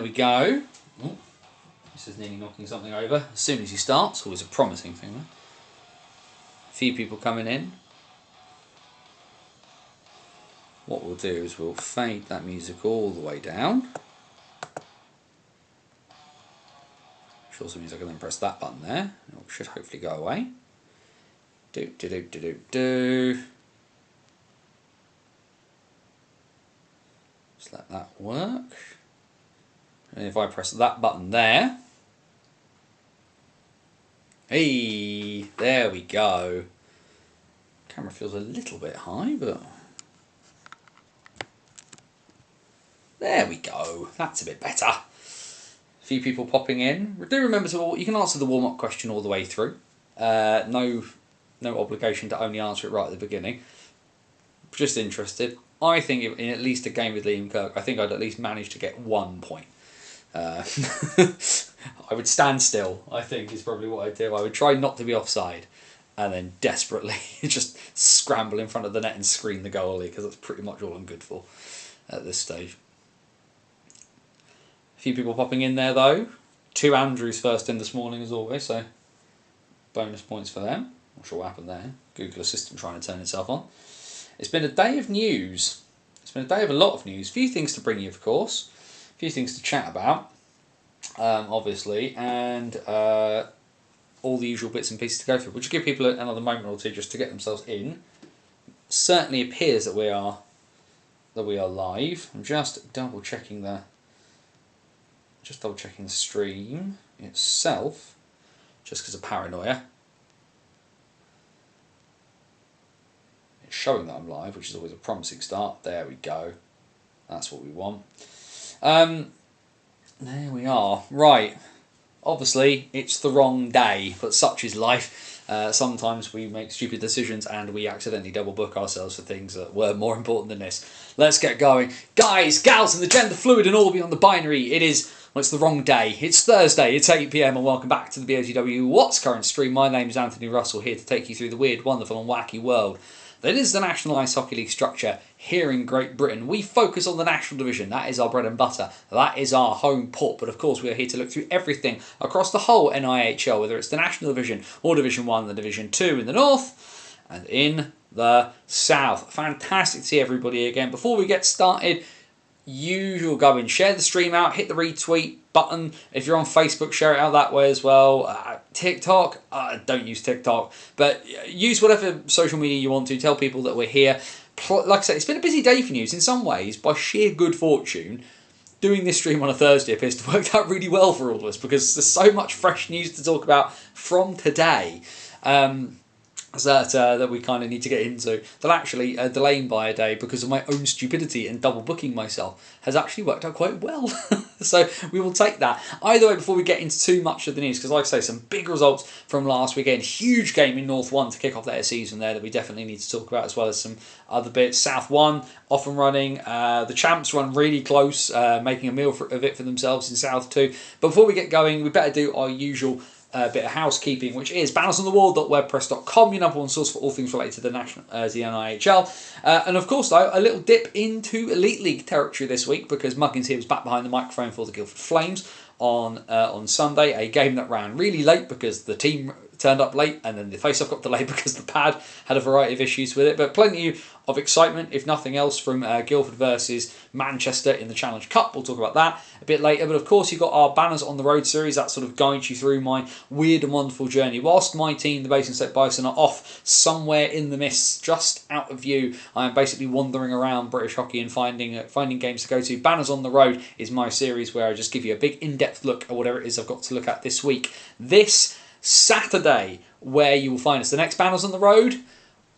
we go. Ooh, this is nearly knocking something over. As soon as he starts, always a promising thing. Right? A few people coming in. What we'll do is we'll fade that music all the way down. Which also means I can then press that button there. It should hopefully go away. Just let that work. And if I press that button there, hey, there we go. Camera feels a little bit high, but there we go. That's a bit better. A few people popping in. Do remember you can answer the warm-up question all the way through. No obligation to only answer it right at the beginning. Just interested. I think in at least a game with Liam Kirk, I think I'd at least manage to get 1 point. I would stand still, I think, is probably what I'd do. I would try not to be offside and then desperately just scramble in front of the net and screen the goalie, because that's pretty much all I'm good for at this stage. A few people popping in there, though. 2 Andrews first in this morning, as always, so bonus points for them. Not sure what happened there. Google Assistant trying to turn itself on. It's been a day of news. It's been a day of a lot of news. A few things to bring you, of course. A few things to chat about, obviously, and all the usual bits and pieces to go through. We'll just give people another moment or two just to get themselves in. Certainly appears that we are live. I'm just double checking the stream itself, just because of paranoia. It's showing that I'm live, which is always a promising start. There we go. That's what we want. There we are. Right. Obviously, it's the wrong day, but such is life. Sometimes we make stupid decisions and we accidentally double book ourselves for things that were more important than this. Let's get going. Guys, gals, and the gender fluid and all beyond the binary. It's the wrong day. It's Thursday, it's 8 PM, and welcome back to the BOTW What's Current stream. My name is Anthony Russell, here to take you through the weird, wonderful and wacky world that is the National Ice Hockey League structure here in Great Britain. We focus on the National Division. That is our bread and butter. That is our home port. But of course, we are here to look through everything across the whole NIHL, whether it's the National Division or Division 1 and the Division 2 in the north and in the south. Fantastic to see everybody again. Before we get started, usual going. Share the stream out, hit the retweet button. If you're on Facebook, share it out that way as well. TikTok, don't use TikTok, but use whatever social media you want to. Tell people that we're here. Like I say, it's been a busy day for news in some ways. By sheer good fortune, doing this stream on a Thursday appears to work out really well for all of us, because there's so much fresh news to talk about from today. That we kind of need to get into, that actually delaying by a day because of my own stupidity and double booking myself has actually worked out quite well. So we will take that. Either way, before we get into too much of the news, because like I say, some big results from last weekend. Huge game in North 1 to kick off their season there that we definitely need to talk about, as well as some other bits. South 1 off and running. The Champs run really close, making a meal of it for themselves in South 2. But before we get going, we better do our usual bit of housekeeping, which is bannersonthewall.wordpress.com, your number one source for all things related to the NIHL. And of course, though, a little dip into Elite League territory this week, because Muggins here was back behind the microphone for the Guildford Flames on Sunday, a game that ran really late because the team turned up late, and then the face-off got delayed because the pad had a variety of issues with it. But plenty of excitement, if nothing else, from Guildford versus Manchester in the Challenge Cup. We'll talk about that a bit later. But of course, you've got our Banners on the Road series that sort of guides you through my weird and wonderful journey. Whilst my team, the Basingstoke Bison, are off somewhere in the mist, just out of view, I am basically wandering around British hockey and finding games to go to. Banners on the Road is my series where I just give you a big in-depth look at whatever it is I've got to look at this week. This Saturday, where you will find us. The next Banners on the Road,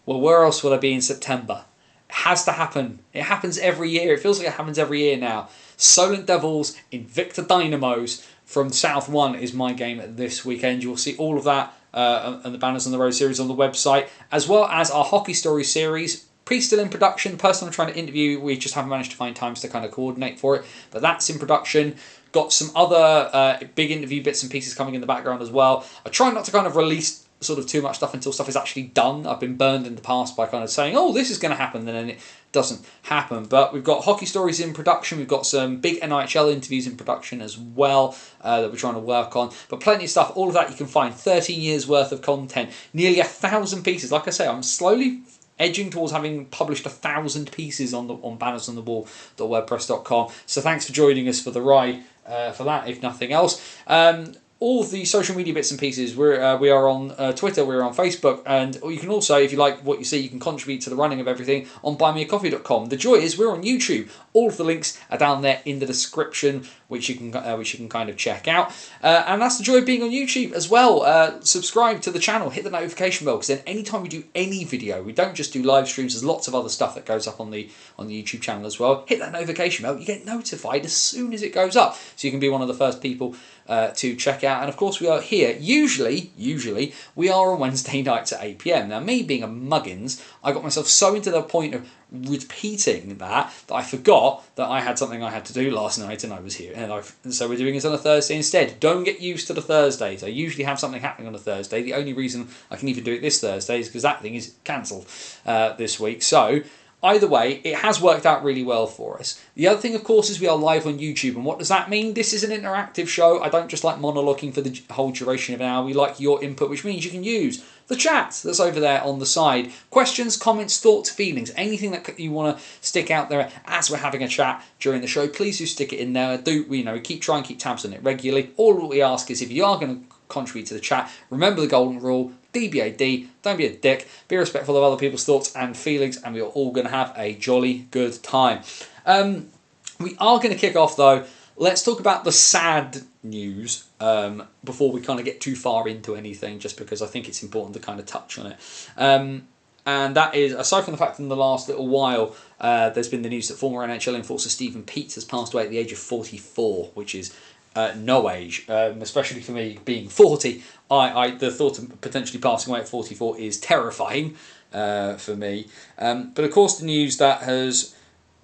well, where else will I be in September? It has to happen. It happens every year. It feels like it happens every year now. Solent Devils Invicta Dynamos from South 1 is my game this weekend. You will see all of that and the Banners on the Road series on the website, as well as our Hockey Story series. Still in production. The person I'm trying to interview, we just haven't managed to find times to kind of coordinate for it, but that's in production. Got some other big interview bits and pieces coming in the background as well. I try not to kind of release sort of too much stuff until stuff is actually done. I've been burned in the past by kind of saying, oh, this is going to happen, and then it doesn't happen. But we've got hockey stories in production. We've got some big NHL interviews in production as well that we're trying to work on. But plenty of stuff. All of that you can find. 13 years worth of content. Nearly 1,000 pieces. Like I say, I'm slowly edging towards having published 1,000 pieces on Banners on the Wall.wordpress.com. So thanks for joining us for the ride for that, if nothing else. All of the social media bits and pieces, we are on Twitter, we're on Facebook, and you can also, if you like what you see, you can contribute to the running of everything on buymeacoffee.com. The joy is we're on YouTube. All of the links are down there in the description, which you can kind of check out. And that's the joy of being on YouTube as well. Subscribe to the channel, hit the notification bell, because then anytime we do any video, we don't just do live streams. There's lots of other stuff that goes up on the YouTube channel as well. Hit that notification bell, you get notified as soon as it goes up, so you can be one of the first people to check out. And of course we are here, usually we are on Wednesday nights at 8 PM. Now me being a muggins, I got myself so into the point of repeating that I forgot that I had something I had to do last night and I was here, and so we're doing it on a Thursday instead. Don't get used to the Thursdays. I usually have something happening on a Thursday. The only reason I can even do it this Thursday is because that thing is cancelled this week. So either way, it has worked out really well for us. The other thing, of course, is we are live on YouTube. And what does that mean? This is an interactive show. I don't just like monologuing for the whole duration of an hour. We like your input, which means you can use the chat that's over there on the side. Questions, comments, thoughts, feelings, anything that you want to stick out there as we're having a chat during the show, please do stick it in there. We keep tabs on it regularly. All we ask is if you are going to contribute to the chat, remember the golden rule. DBAD, don't be a dick, be respectful of other people's thoughts and feelings, and we are all going to have a jolly good time. We are going to kick off though. Let's talk about the sad news before we kind of get too far into anything, just because I think it's important to kind of touch on it. And that is, aside from the fact in the last little while, there's been the news that former NHL enforcer Stephen Peets has passed away at the age of 44, which is no age, especially for me being 40. The thought of potentially passing away at 44 is terrifying for me. But of course, the news that has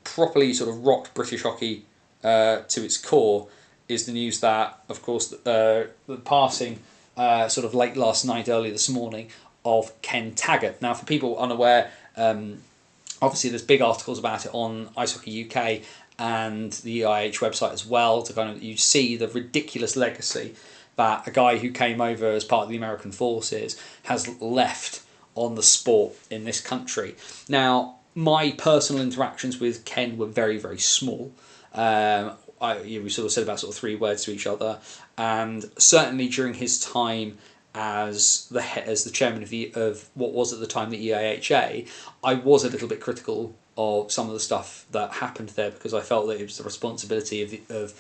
properly sort of rocked British hockey to its core is the news that, of course, the passing sort of late last night, early this morning, of Ken Taggart. Now, for people unaware, obviously there's big articles about it on Ice Hockey UK and the EIH website as well, to kind of, you see the ridiculous legacy that a guy who came over as part of the American forces has left on the sport in this country. Now, my personal interactions with Ken were very, very small. We sort of said about sort of 3 words to each other, and certainly during his time as the chairman of what was at the time the EIHA, I was a little bit critical of some of the stuff that happened there, because I felt that it was the responsibility of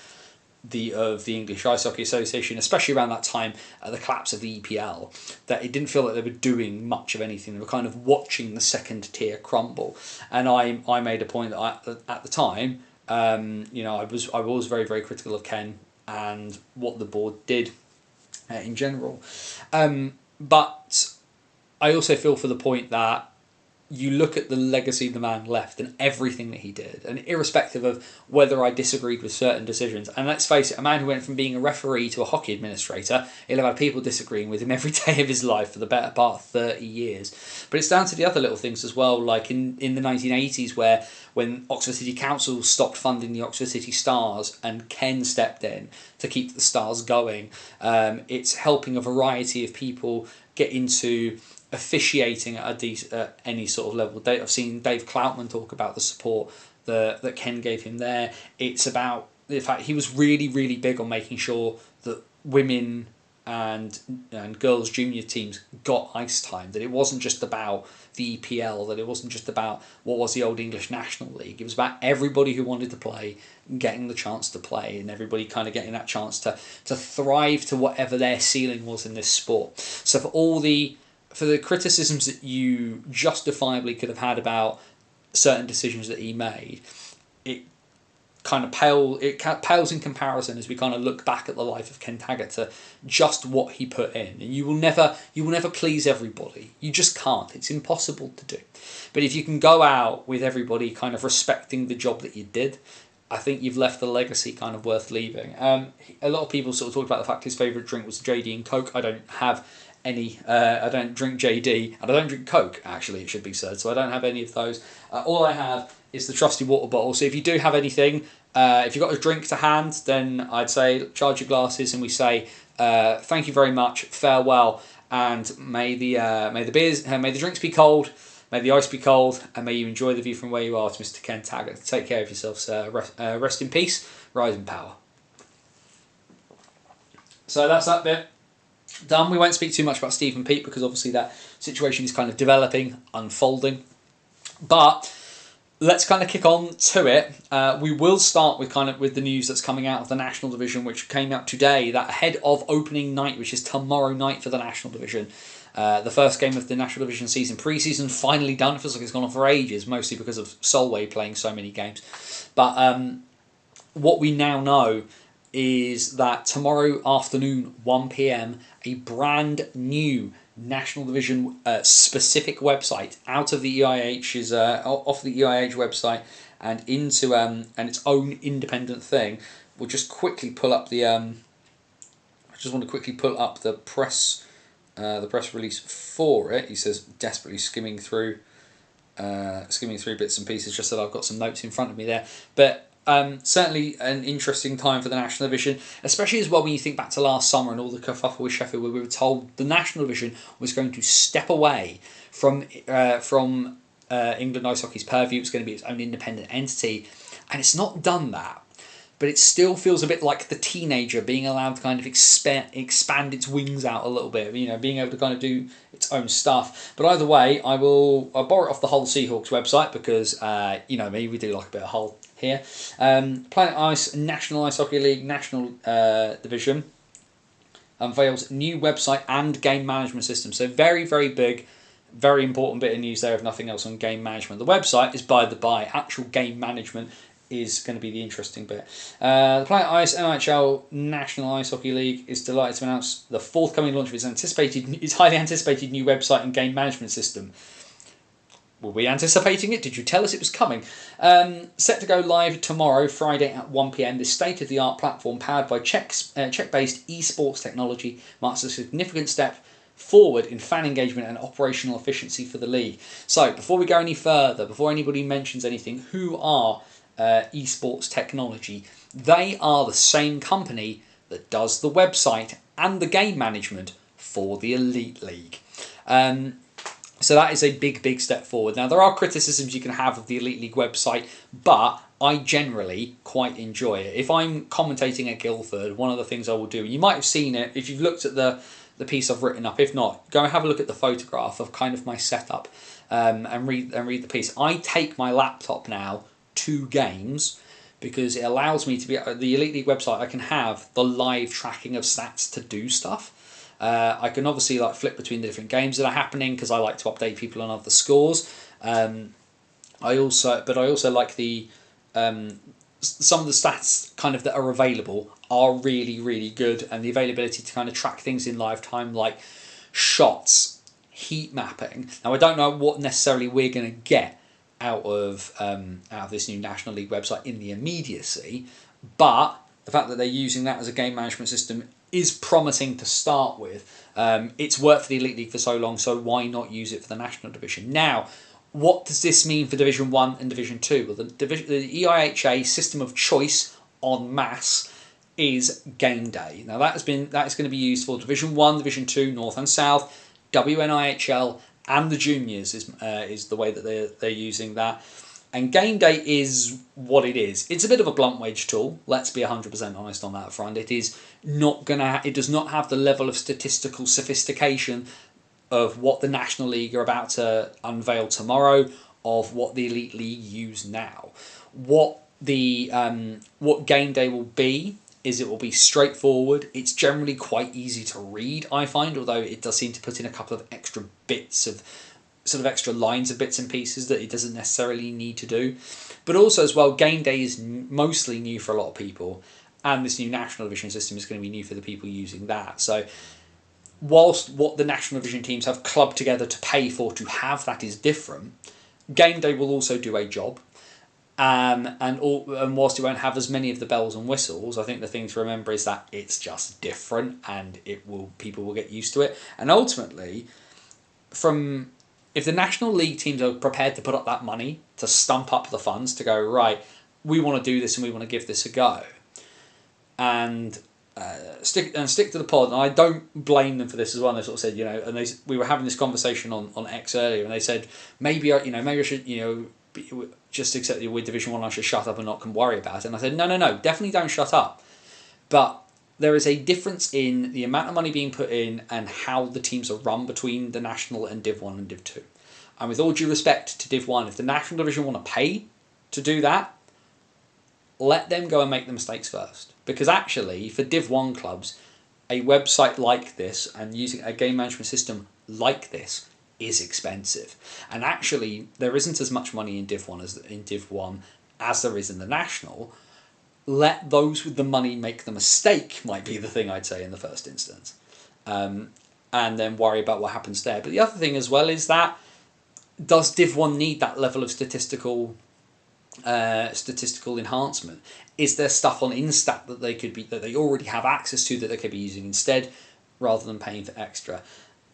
the English Ice Hockey Association, especially around that time at the collapse of the EPL, that it didn't feel like they were doing much of anything. They were kind of watching the second tier crumble, and I made a point that at the time, I was very, very critical of Ken and what the board did in general, but I also feel for the point that you look at the legacy the man left and everything that he did, and irrespective of whether I disagreed with certain decisions, and let's face it, a man who went from being a referee to a hockey administrator, he'll have had people disagreeing with him every day of his life for the better part of 30 years. But it's down to the other little things as well, like in the 1980s, when Oxford City Council stopped funding the Oxford City Stars and Ken stepped in to keep the Stars going. It's helping a variety of people get into officiating at any sort of level. I've seen Dave Cloutman talk about the support that Ken gave him there. It's about the fact he was really, really big on making sure that women and girls junior teams got ice time, that it wasn't just about the EPL, that it wasn't just about what was the old English National League. It was about everybody who wanted to play getting the chance to play, and everybody kind of getting that chance to thrive to whatever their ceiling was in this sport. So for the criticisms that you justifiably could have had about certain decisions that he made, it kind of pales in comparison as we kind of look back at the life of Ken Taggart to just what he put in. And you will never please everybody. You just can't. It's impossible to do. But if you can go out with everybody kind of respecting the job that you did, I think you've left a legacy kind of worth leaving. A lot of people sort of talked about the fact his favourite drink was JD and Coke. I don't have any. I don't drink JD, and I don't drink Coke. Actually, it should be said. So I don't have any of those. All I have is the trusty water bottle. So if you do have anything, if you've got a drink to hand, then I'd say charge your glasses, and we say thank you very much, farewell, and may the beers, may the drinks be cold. May the ice be cold, and may you enjoy the view from where you are. To Mr. Ken Taggart. Take care of yourself, sir. Rest in peace. Rise in power. So that's that bit done. We won't speak too much about Stephen Peat because obviously that situation is kind of developing, unfolding. But let's kind of kick on to it. We will start with the news that's coming out of the National Division, which came out today. That ahead of opening night, which is tomorrow night for the National Division. The first game of the National Division season, pre-season, finally done. It feels like it's gone on for ages, mostly because of Solway playing so many games. But what we now know is that tomorrow afternoon, 1 PM, a brand new National Division specific website out of the EIH's off the EIH website and into and its own independent thing. We'll just quickly pull up the. I just want to quickly pull up the press release for it. He says desperately skimming through bits and pieces, just that I've got some notes in front of me there. But certainly an interesting time for the National Division, especially as well when you think back to last summer and all the kerfuffle with Sheffield, where we were told the National Division was going to step away from England Ice Hockey's purview. It was going to be its own independent entity, and it's not done that. But it still feels a bit like the teenager being allowed to kind of expand its wings out a little bit, being able to kind of do its own stuff. But either way, I'll borrow it off the Hull Seahawks website because, me, we do like a bit of Hull here. Planet Ice National Ice Hockey League National Division unveils new website and game management system. So very, very big, very important bit of news there, if nothing else, on game management. The website is by the by. Actual game management is going to be the interesting bit. The Planet Ice NHL National Ice Hockey League is delighted to announce the forthcoming launch of its highly anticipated new website and game management system. Were we anticipating it? Did you tell us it was coming? Set to go live tomorrow, Friday at 1 PM. This state-of-the-art platform, powered by Czech-based esports technology, marks a significant step forward in fan engagement and operational efficiency for the league. So, before we go any further, before anybody mentions anything, who are esports technology? They are the same company that does the website and the game management for the Elite League. So that is a big, big step forward. Now, there are criticisms you can have of the Elite League website, but I generally quite enjoy it. If I'm commentating at Guildford, one of the things I will do, you might have seen it if you've looked at the piece I've written up. If not, go and have a look at the photograph of kind of my setup and read the piece. I take my laptop now to games because it allows me to be the Elite League website. I can have the live tracking of stats to do stuff. I can obviously flip between the different games that are happening because I like to update people on other scores. I also like the some of the stats kind of that are available are really, really good, and the availability to kind of track things in live time, like shots, heat mapping. Now, I don't know what necessarily we're going to get out of this new National League website in the immediacy, but the fact that they're using that as a game management system is promising to start with. It's worked for the Elite League for so long, so why not use it for the National Division? Now, what does this mean for Division 1 and Division 2? Well, the EIHA system of choice en masse is Game Day. Now, that is going to be used for Division 1, Division 2, North and South, WNIHL, and the juniors is the way that they're using that. And Game Day is what it is. It's a bit of a blunt wage tool. Let's be 100% honest on that front. It is not it does not have the level of statistical sophistication of what the National League are about to unveil tomorrow, of what the Elite League use now. What Game Day will be is it will be straightforward. It's generally quite easy to read, I find, although it does seem to put in a couple of extra bits of sort of extra lines of bits and pieces that it doesn't necessarily need to do. But also as well, Game Day is mostly new for a lot of people, and this new National Division system is going to be new for the people using that. So whilst what the National Division teams have clubbed together to pay for to have that is different, Game Day will also do a job. And whilst it won't have as many of the bells and whistles, I think the thing to remember is that it's just different, and people will get used to it. And ultimately, if the National League teams are prepared to put up that money to stump up the funds to go, right, we want to do this and we want to give this a go, and stick to the pod. And I don't blame them for this as well. And they sort of said, and we were having this conversation on X earlier, and they said maybe I should just accept that with Division 1 I should shut up and not worry about it. And I said no, definitely don't shut up. But there is a difference in the amount of money being put in and how the teams are run between the National and Div 1 and Div 2. And with all due respect to Div 1, if the National Division want to pay to do that, let them go and make the mistakes first. Because actually, for Div 1 clubs, a website like this and using a game management system like this is expensive. And actually, there isn't as much money in Div 1 as there is in the National. Let those with the money make the mistake, might be the thing I'd say in the first instance. And then worry about what happens there. But the other thing as well is that, does Div 1 need that level of statistical enhancement? Is there stuff on Instat that they already have access to that they could be using instead, rather than paying for extra?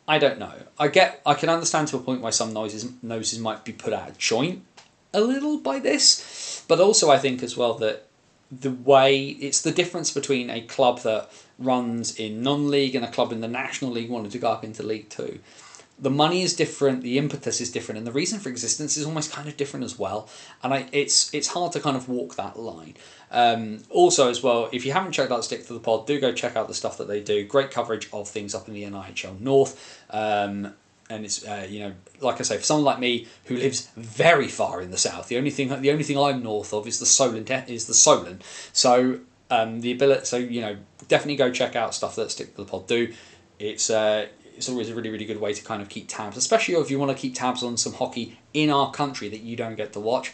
I don't know. I can understand to a point why some noses might be put out of joint a little by this, but also I think as well that it's the difference between a club that runs in non-league and a club in the National League wanting to go up into League 2. The money is different, the impetus is different, and the reason for existence is almost kind of different as well. And it's hard to kind of walk that line. Also as well, if you haven't checked out Stick to the Pod, do go check out the stuff that they do. Great coverage of things up in the NIHL North. And it's like I say, for someone like me who lives very far in the south, the only thing I'm north of is the Solent. So definitely go check out stuff that Stick to the Pod do. It's always a really, really good way to kind of keep tabs, especially if you want to keep tabs on some hockey in our country that you don't get to watch.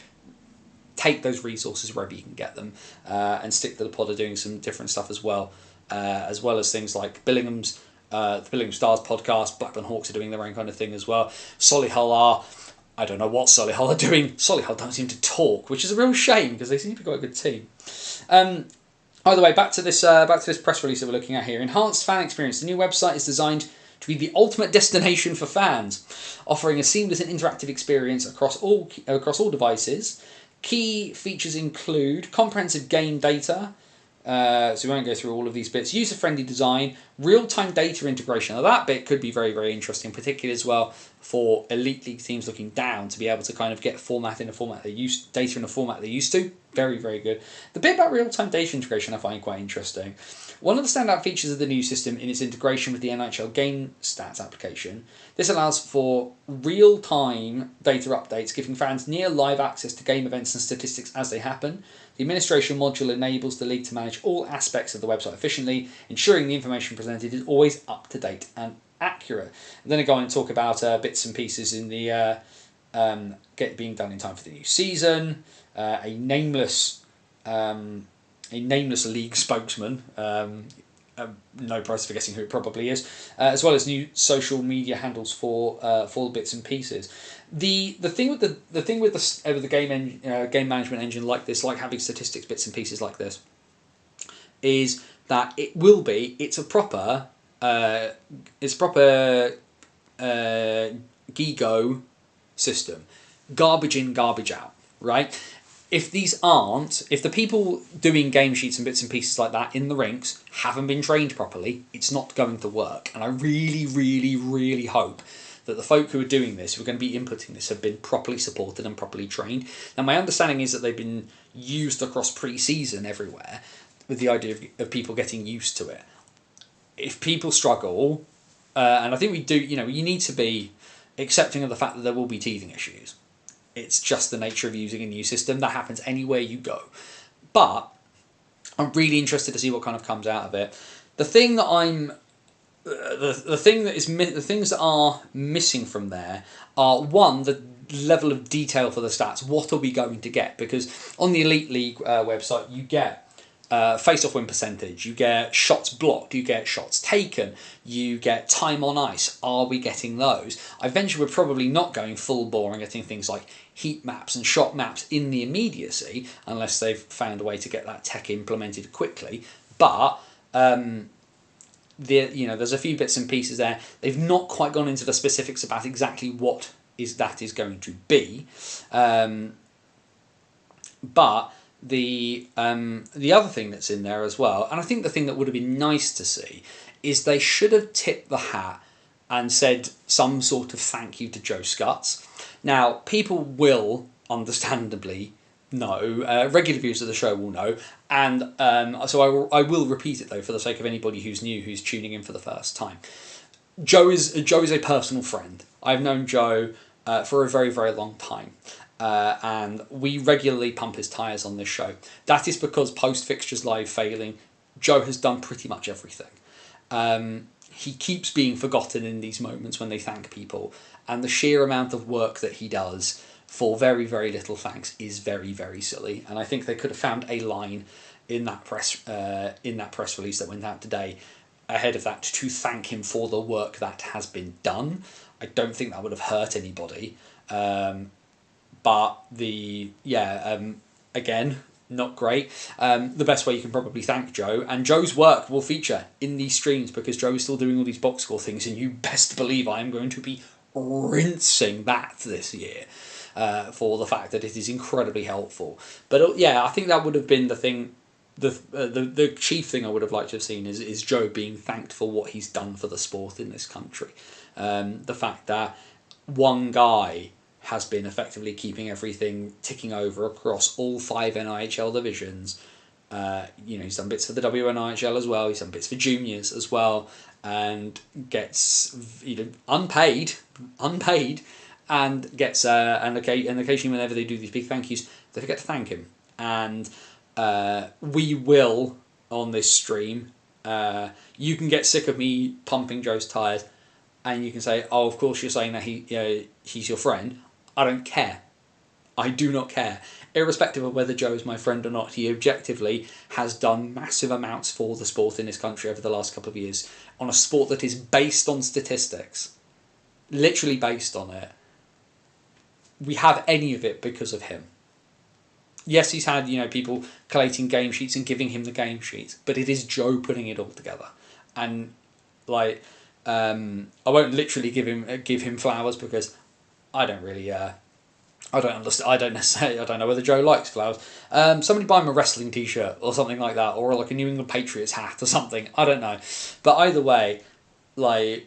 Take those resources wherever you can get them, and Stick to the Pod are doing some different stuff as well as things like Billingham's, the Billingham Stars podcast. Blackburn Hawks are doing their own kind of thing as well. Solihull I don't know what Solihull are doing. Solihull don't seem to talk, which is a real shame because they seem to be quite a good team. Either way, back to this press release that we're looking at here. Enhanced fan experience. The new website is designed to be the ultimate destination for fans, offering a seamless and interactive experience across all devices. Key features include comprehensive game data, so we won't go through all of these bits, user-friendly design, real-time data integration. Now that bit could be very, very interesting, particularly as well for elite league teams looking down to be able to kind of get data in a format they're used to. Very, very good. The bit about real-time data integration I find quite interesting. One of the standout features of the new system in its integration with the NHL Game Stats application. This allows for real-time data updates, giving fans near live access to game events and statistics as they happen. The administration module enables the league to manage all aspects of the website efficiently, ensuring the information presented is always up-to-date and accurate. And then I go on and talk about bits and pieces in the being done in time for the new season, a nameless league spokesman, no price for guessing who it probably is, as well as new social media handles for the bits and pieces. The thing with the game management engine like this, like having statistics bits and pieces like this, is that it's a proper GIGO system, garbage in, garbage out, right? If the people doing game sheets and bits and pieces like that in the rinks haven't been trained properly, it's not going to work. And I really, really, really hope that the folk who are doing this, who are going to be inputting this, have been properly supported and properly trained. Now, my understanding is that they've been used across pre-season everywhere, with the idea of people getting used to it. If people struggle, and I think we do, you need to be accepting of the fact that there will be teething issues. It's just the nature of using a new system. That happens anywhere you go. But I'm really interested to see what kind of comes out of it. The thing that the things that are missing from there are, one, the level of detail for the stats. What are we going to get? Because on the Elite League website, you get face-off win percentage, you get shots blocked, you get shots taken, you get time on ice. Are we getting those? I venture we're probably not going full bore and getting things like heat maps and shot maps in the immediacy, unless they've found a way to get that tech implemented quickly. But there's a few bits and pieces there. They've not quite gone into the specifics about exactly what that is going to be, but the other thing that's in there as well, and I think the thing that would have been nice to see, is they should have tipped the hat and said some sort of thank you to Joe Scuts. Now, people will understandably know, regular viewers of the show will know, and so I will repeat it though for the sake of anybody who's new, who's tuning in for the first time. Joe is a personal friend. I've known Joe for a very, very long time. And we regularly pump his tyres on this show. That is because post Fixtures Live failing, Joe has done pretty much everything. He keeps being forgotten in these moments when they thank people, and the sheer amount of work that he does for very, very little thanks is very, very silly. And I think they could have found a line in that press release that went out today ahead of that to thank him for the work that has been done. I don't think that would have hurt anybody. But again, not great. The best way you can probably thank Joe, and Joe's work will feature in these streams because Joe is still doing all these box score things, and you best believe I am going to be rinsing that this year for the fact that it is incredibly helpful. But I think that would have been the thing. The chief thing I would have liked to have seen is Joe being thanked for what he's done for the sport in this country. The fact that one guy has been effectively keeping everything ticking over across all 5 NIHL divisions. He's done bits for the WNIHL as well. He's done bits for juniors as well, and gets unpaid, and gets and occasionally whenever they do these big thank yous, they forget to thank him. And we will on this stream. You can get sick of me pumping Joe's tyres, and you can say, "Oh, of course you're saying that he's your friend." I don't care. I do not care. Irrespective of whether Joe is my friend or not, he objectively has done massive amounts for the sport in this country over the last couple of years on a sport that is based on statistics. Literally based on it. We have any of it because of him. Yes, he's had people collating game sheets and giving him the game sheets, but it is Joe putting it all together. And I won't literally give him flowers because I don't really, I don't understand. I don't know whether Joe likes flowers. Somebody buy him a wrestling T-shirt or something like that, or like a New England Patriots hat or something. I don't know, but either way, follow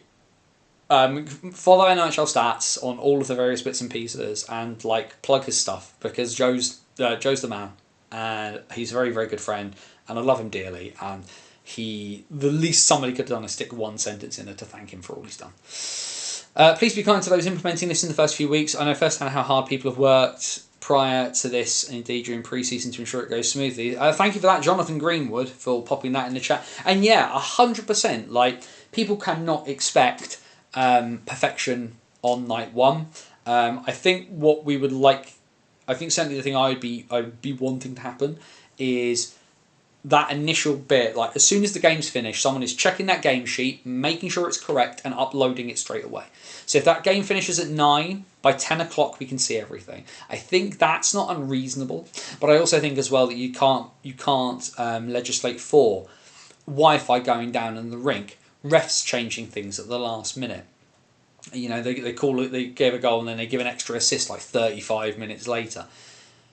NHL stats on all of the various bits and pieces, and plug his stuff because Joe's the man, and he's a very, very good friend, and I love him dearly. And the least somebody could have done is stick one sentence in there to thank him for all he's done. Please be kind to those implementing this in the first few weeks. I know firsthand how hard people have worked prior to this, and indeed during pre-season, to ensure it goes smoothly. Thank you for that, Jonathan Greenwood, for popping that in the chat. And 100%, people cannot expect perfection on night one. I think what we would like, I think certainly the thing I'd be wanting to happen is that initial bit, as soon as the game's finished, someone is checking that game sheet, making sure it's correct, and uploading it straight away. So if that game finishes at 9, by 10 o'clock we can see everything. I think that's not unreasonable, but I also think as well that you can't legislate for Wi-Fi going down in the rink, refs changing things at the last minute. They call it, they gave a goal and then they give an extra assist 35 minutes later.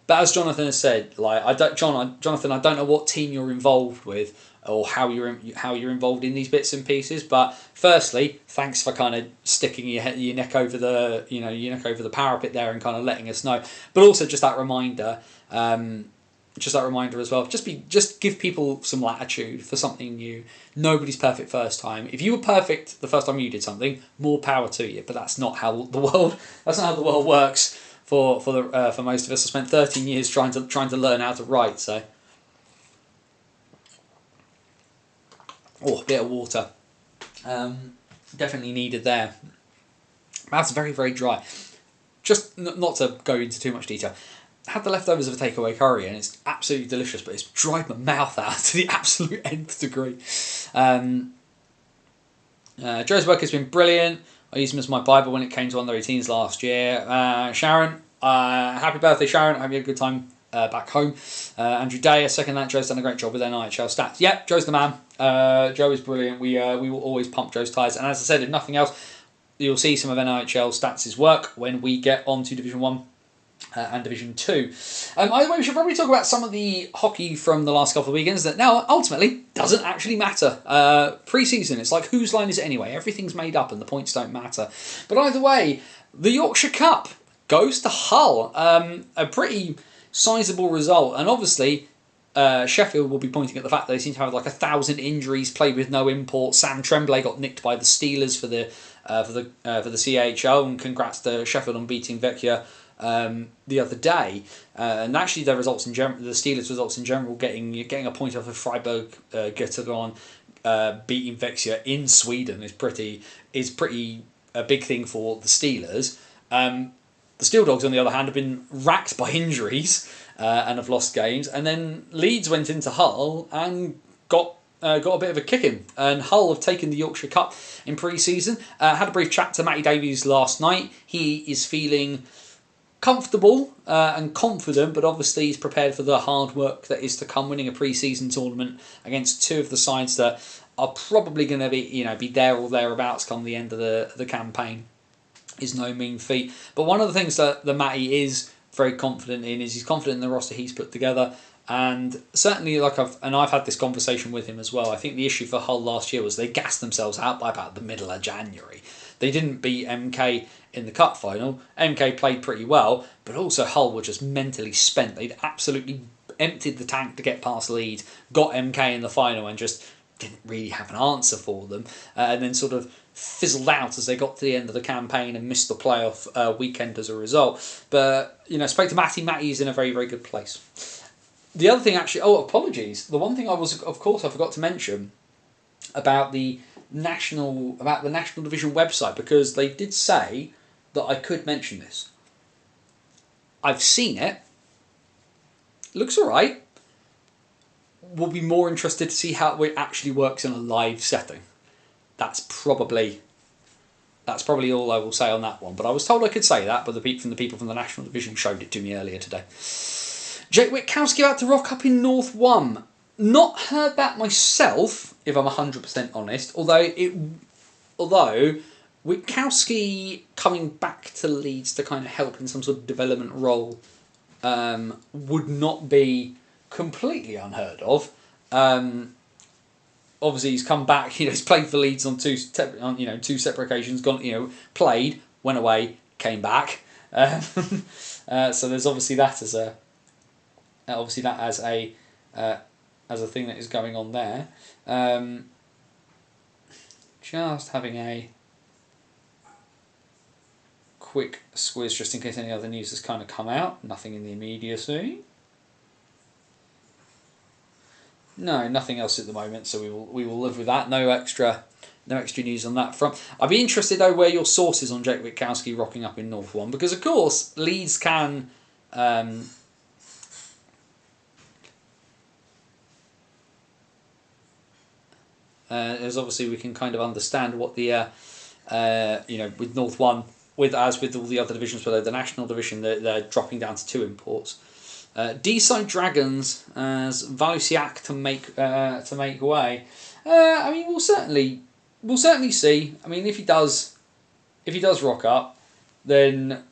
But as Jonathan has said, Jonathan, I don't know what team you're involved with or how you're involved in these bits and pieces. But firstly, thanks for kind of sticking your neck over the parapet there and kind of letting us know. But also just that reminder as well. Just give people some latitude for something new. Nobody's perfect first time. If you were perfect the first time you did something, more power to you. But that's not how the world works. For most of us, I spent 13 years trying to learn how to write. So, a bit of water, definitely needed there. That's very, very dry. Just not to go into too much detail. had the leftovers of a takeaway curry, and it's absolutely delicious, but it's dried my mouth out to the absolute nth degree. Joe's work has been brilliant. I used him as my Bible when it came to under 18s last year. Sharon, happy birthday, Sharon. I hope you had a good time back home. Andrew Day, I second that. Joe's done a great job with NIHL stats. Yep, Joe's the man. Joe is brilliant. We will always pump Joe's tyres. And as I said, if nothing else, you'll see some of NIHL stats' work when we get on to Division 1 and Division 2. Either way, we should probably talk about some of the hockey from the last couple of weekends that now ultimately doesn't actually matter. Pre-season, it's like, whose line is it anyway? Everything's made up and the points don't matter. But either way, the Yorkshire Cup goes to Hull. A pretty sizable result. And obviously, Sheffield will be pointing at the fact that they seem to have like 1,000 injuries, played with no import. Sam Tremblay got nicked by the Steelers for the CHL, and congrats to Sheffield on beating Vecchia the other day. And actually, their results in general, the Steelers' results in general, getting a point off of Freiburg Göttingen, beating Vecchia in Sweden is pretty a big thing for the Steelers. The Steel Dogs, on the other hand, have been racked by injuries and have lost games. And then Leeds went into Hull and got a bit of a kicking. And Hull have taken the Yorkshire Cup in pre-season. Had a brief chat to Matty Davies last night. He is feeling comfortable and confident, but obviously he's prepared for the hard work that is to come, winning a pre-season tournament against two of the sides that are probably going to be there or thereabouts come the end of the campaign. Is no mean feat. But one of the things that Matty is very confident in is he's confident in the roster he's put together. And certainly, I've had this conversation with him as well. I think the issue for Hull last year was they gassed themselves out by about the middle of January. They didn't beat MK in the cup final. MK played pretty well, but also Hull were just mentally spent. They'd absolutely emptied the tank to get past Leeds, got MK in the final, and just didn't really have an answer for them. And then sort of fizzled out as they got to the end of the campaign and missed the playoff weekend as a result. But, spoke to Matty. Matty's in a very, very good place. The other thing actually, apologies. The one thing I forgot to mention about the National Division website, because they did say that I could mention this. I've seen it. Looks alright. We'll be more interested to see how it actually works in a live setting. That's probably all I will say on that one. But I was told I could say that, but the people from the National Division showed it to me earlier today. Jake Witkowski about to rock up in North 1. Not heard that myself, if I'm 100% honest. Although Witkowski coming back to Leeds to kind of help in some sort of development role would not be completely unheard of. Obviously, he's come back. He's played for Leeds on two separate occasions. Gone, played, went away, came back. So there's obviously that as a thing that is going on there. Just having a quick squiz just in case any other news has kind of come out. Nothing in the immediacy. No, nothing else at the moment, so we will live with that. No extra news on that front. I'd be interested though where your source is on Jake Witkowski rocking up in North 1, because of course Leeds can as obviously we can kind of understand what the with North 1, as with all the other divisions below the National Division, they're dropping down to 2 imports. D-side Dragons as Valusiak to make way. We'll certainly see. I mean, if he does rock up, then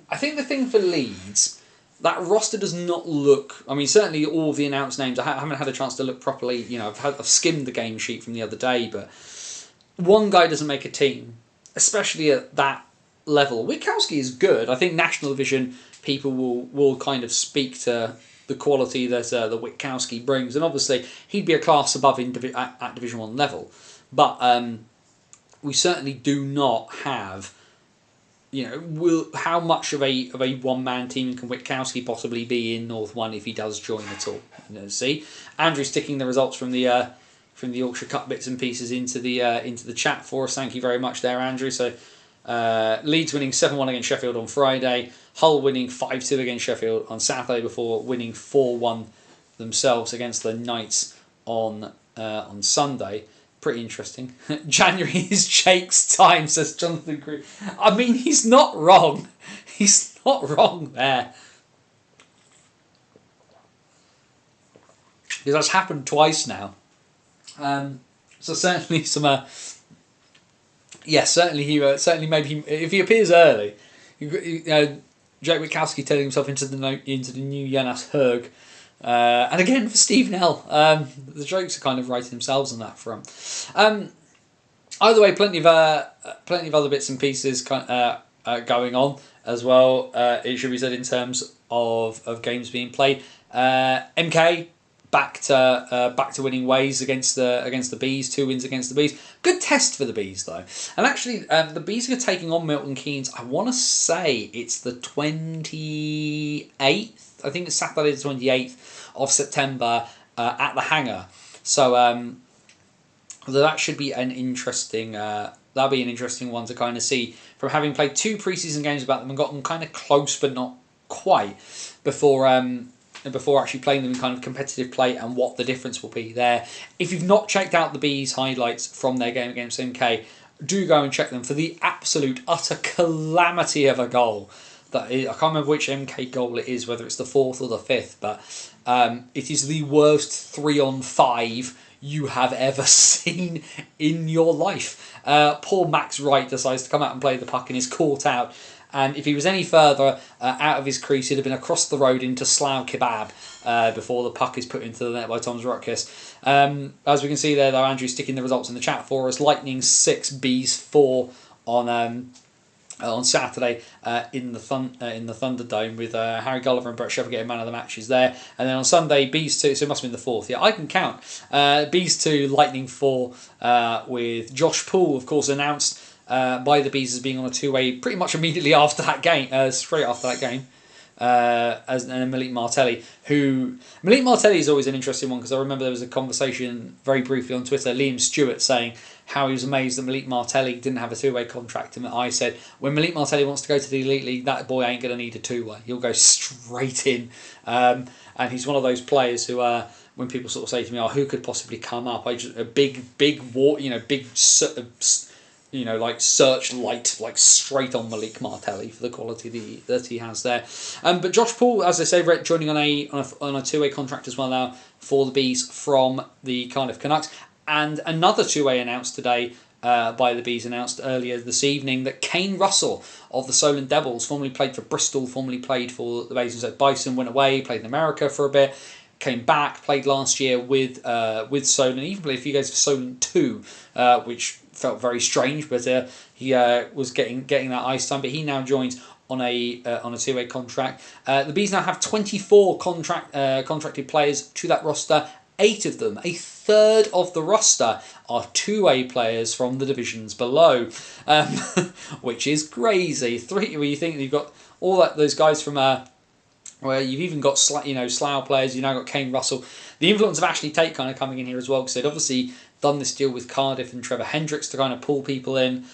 I think the thing for Leeds, that roster does not look. I mean, certainly all of the announced names. I haven't had a chance to look properly. I've skimmed the game sheet from the other day, but one guy doesn't make a team, especially at that level. Witkowski is good. I think National Division people will kind of speak to the quality that Witkowski brings, and obviously he'd be a class above at Division 1 level, but we certainly do not have. How much of a one-man team can Witkowski possibly be in North 1 if he does join at all? See, Andrew's sticking the results from the Yorkshire Cup bits and pieces into the chat for us. Thank you very much there, Andrew. So Leeds winning 7-1 against Sheffield on Friday. Hull winning 5-2 against Sheffield on Saturday before winning 4-1 themselves against the Knights on Sunday. Pretty interesting. January is Jake's time, says Jonathan Crew. I mean, he's not wrong. He's not wrong there. Because that's happened twice now. So certainly some... certainly maybe if he appears early, Jake Witkowski turning himself into the new Jonas Hög, and again for Stephen L. The jokes are kind of writing themselves on that front. Either way, plenty of other bits and pieces going on as well. It should be said in terms of games being played. MK. Back to winning ways against the Bees. 2 wins against the Bees. Good test for the Bees though. And actually, the Bees are taking on Milton Keynes. I want to say it's the 28th. I think it's Saturday the 28th of September at the Hangar. So that should be an interesting. That'll be an interesting one to kind of see from having played 2 preseason games about them and gotten kind of close but not quite before actually playing them in kind of competitive play and what the difference will be there. If you've not checked out the Bees highlights from their game against MK, do go and check them for the absolute utter calamity of a goal. I can't remember which MK goal it is, whether it's the 4th or the 5th, but it is the worst 3-on-5 you have ever seen in your life. Poor Max Wright decides to come out and play the puck and is caught out. And if he was any further out of his crease, he'd have been across the road into Slough Kebab before the puck is put into the net by Thomas Rutkiss. As we can see there, though, Andrew sticking the results in the chat for us. Lightning 6, Bees 4 on Saturday in the Thunderdome with Harry Gulliver and Brett Shepherd getting man of the matches there. And then on Sunday, Bees 2, so it must have been the 4th. Yeah, I can count. Bees 2, Lightning 4 with Josh Poole, of course, announced by the Bees as being on a 2-way pretty much immediately after that game, straight after that game. And Malik Martelli, Malik Martelli is always an interesting one because I remember there was a conversation very briefly on Twitter, Liam Stewart saying how he was amazed that Malik Martelli didn't have a 2-way contract, and I said when Malik Martelli wants to go to the Elite League, that boy ain't going to need a 2-way, he'll go straight in, and he's one of those players who when people sort of say to me, who could possibly come up, a big like searchlight, like straight on Malik Martelli for the quality that he has there. But Josh Poole, as I say, joining on a 2-way contract as well now for the Bees from the Cardiff Canucks. And another 2-way announced today by the Bees, announced earlier this evening that Kane Russell of the Solent Devils, formerly played for Bristol, formerly played for the Basingstoke Bison, went away, played in America for a bit, came back, played last year with Solent, even played a few games for Solent 2, which felt very strange, but he was getting that ice time. But he now joins on a 2-way contract. The Bees now have 24 contracted players to that roster. 8 of them, a third of the roster, are 2-way players from the divisions below, which is crazy. 3, where you think you've got all those guys from where you've even got Slough players. You've now got Kane Russell. The influence of Ashley Tate kind of coming in here as well, because they'd obviously done this deal with Cardiff and Trevor Hendricks to kind of pull people in.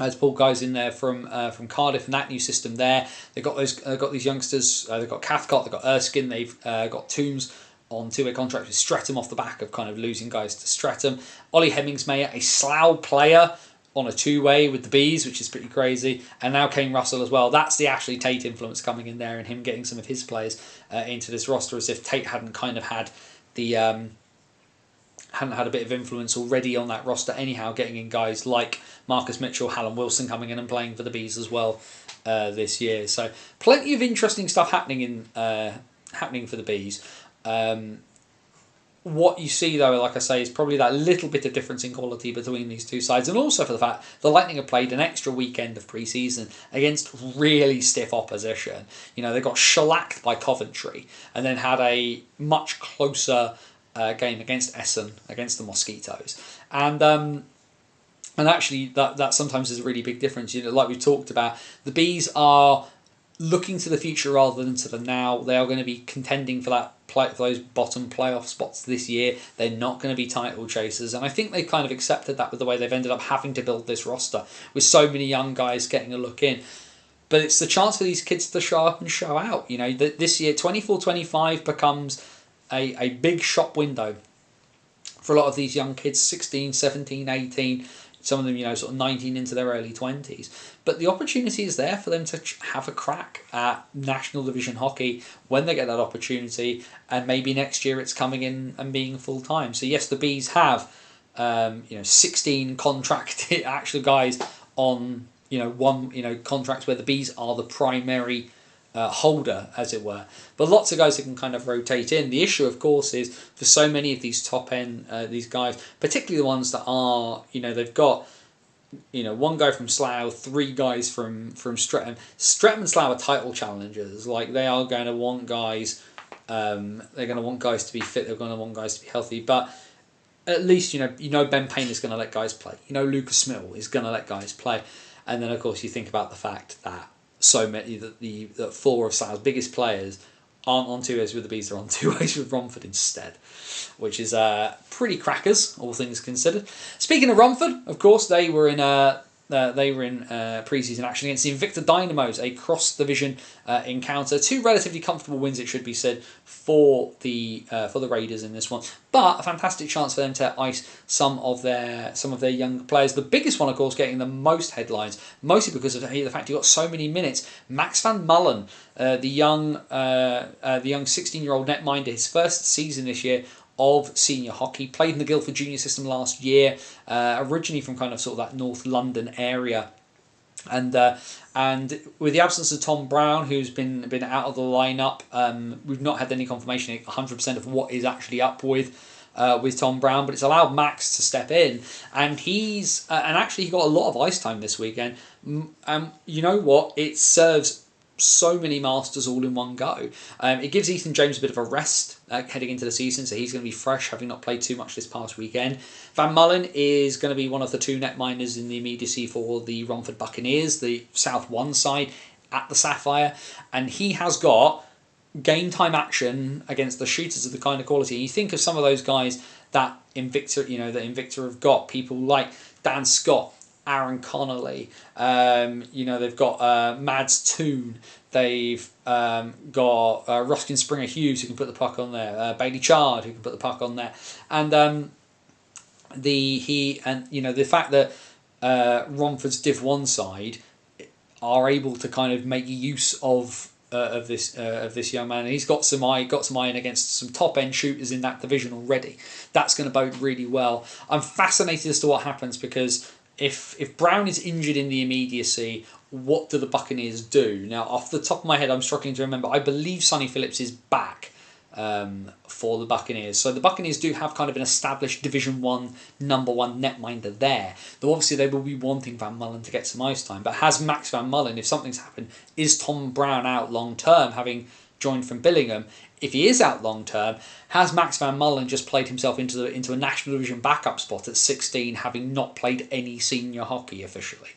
As pull guys in there from Cardiff and that new system there. They've got these youngsters. They've got Cathcart, they've got Erskine, they've got Toombs on 2-way contract with Streatham off the back of kind of losing guys to Streatham. Ollie Hemmingsmayer, a Slough player on a 2-way with the Bees, which is pretty crazy. And now Kane Russell as well. That's the Ashley Tate influence coming in there and him getting some of his players into this roster, as if Tate hadn't kind of had the... hadn't had a bit of influence already on that roster anyhow, getting in guys like Marcus Mitchell, Hallam Wilson coming in and playing for the Bees as well this year. So plenty of interesting stuff happening for the Bees. What you see though, like I say, is probably that little bit of difference in quality between these two sides, and also for the fact the Lightning have played an extra weekend of pre-season against really stiff opposition. They got shellacked by Coventry and then had a much closer game against Essen, against the Mosquitoes, and actually that sometimes is a really big difference. Like we've talked about, the Bees are looking to the future rather than to the now. They are going to be contending for those bottom playoff spots this year. They're not going to be title chasers, and I think they've kind of accepted that with the way they've ended up having to build this roster with so many young guys getting a look in. But it's the chance for these kids to show up and show out. This year, 24-25 becomes a big shop window for a lot of these young kids, 16, 17, 18, some of them, sort of 19 into their early 20s. But the opportunity is there for them to have a crack at National Division hockey when they get that opportunity, and maybe next year it's coming in and being full-time. So yes, the Bees have 16 contracted actual guys on contracts where the Bees are the primary holder, as it were. But lots of guys that can kind of rotate in. The issue, of course, is for so many of these top end these guys, particularly the ones that are they've got one guy from Slough, 3 guys from Streatham. Streatham and Slough are title challengers. Like, they are going to want guys. They're going to want guys to be fit. They're going to want guys to be healthy. But at least Ben Payne is going to let guys play. Lucas Smill is going to let guys play. And then, of course, you think about the fact that so many that 4 of Slough's biggest players aren't on 2 ways with the Bees; they're on 2 ways with Romford instead, which is pretty crackers, all things considered. Speaking of Romford, of course, they were in pre-season action against the Invicta Dynamos, a cross-division encounter. 2 relatively comfortable wins, it should be said, for the Raiders in this one, but a fantastic chance for them to ice some of their younger players. The biggest one, of course, getting the most headlines, mostly because of the fact he got so many minutes. Max van Mullen, the young 16-year-old netminder, his first season this year of senior hockey, played in the Guildford junior system last year, originally from kind of sort of that North London area, and with the absence of Tom Brown, who's been out of the lineup, we've not had any confirmation 100% of what is actually up with Tom Brown, but it's allowed Max to step in, and he's and actually he got a lot of ice time this weekend. You know what? It serves so many masters all in one go. It gives Ethan James a bit of a rest heading into the season, so he's going to be fresh, having not played too much this past weekend. Van Mullen is going to be one of the 2 netminders in the immediacy for the Romford Buccaneers, the South 1 side at the Sapphire, and he has got game time action against the shooters of the kind of quality. And you think of some of those guys that Invicta have got, people like Dan Scott, Aaron Connolly, they've got Mads Toon, they've got Ruskin Springer Hughes, who can put the puck on there, Bailey Chard, who can put the puck on there, and the fact that Romford's Div 1 side are able to kind of make use of this young man, and he's got some iron against some top end shooters in that division already. That's going to bode really well. I'm fascinated as to what happens, because if Brown is injured in the immediacy, what do the Buccaneers do? Now, off the top of my head, I'm struggling to remember. I believe Sonny Phillips is back for the Buccaneers. So the Buccaneers do have kind of an established Division 1 number 1 netminder there. Though obviously they will be wanting Van Mullen to get some ice time. But has Max Van Mullen, if something's happened, is Tom Brown out long term, having joined from Billingham? If he is out long term, has Max Van Mullen just played himself into a National Division backup spot at 16, having not played any senior hockey officially?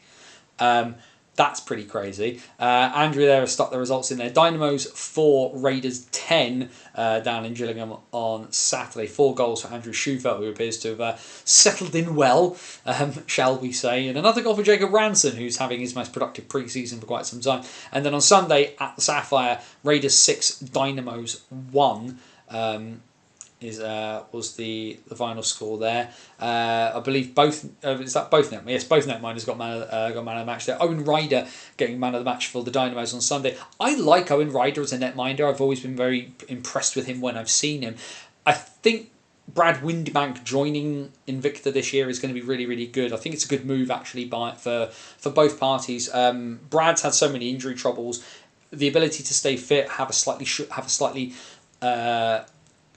That's pretty crazy. Andrew there has stuck the results in there. Dynamos 4, Raiders 10 down in Gillingham on Saturday. 4 goals for Andrew Schufelt, who appears to have settled in well, shall we say. And another goal for Jacob Ranson, who's having his most productive pre-season for quite some time. And then on Sunday at the Sapphire, Raiders 6, Dynamos 1. Was the final score there? I believe both. Is that both net? Yes, both netminders got man of the match there. Owen Ryder getting man of the match for the Dynamos on Sunday. I like Owen Ryder as a netminder. I've always been very impressed with him when I've seen him. I think Brad Windybank joining Invicta this year is going to be really, really good. I think it's a good move actually for both parties. Brad's had so many injury troubles. The ability to stay fit, have a slightly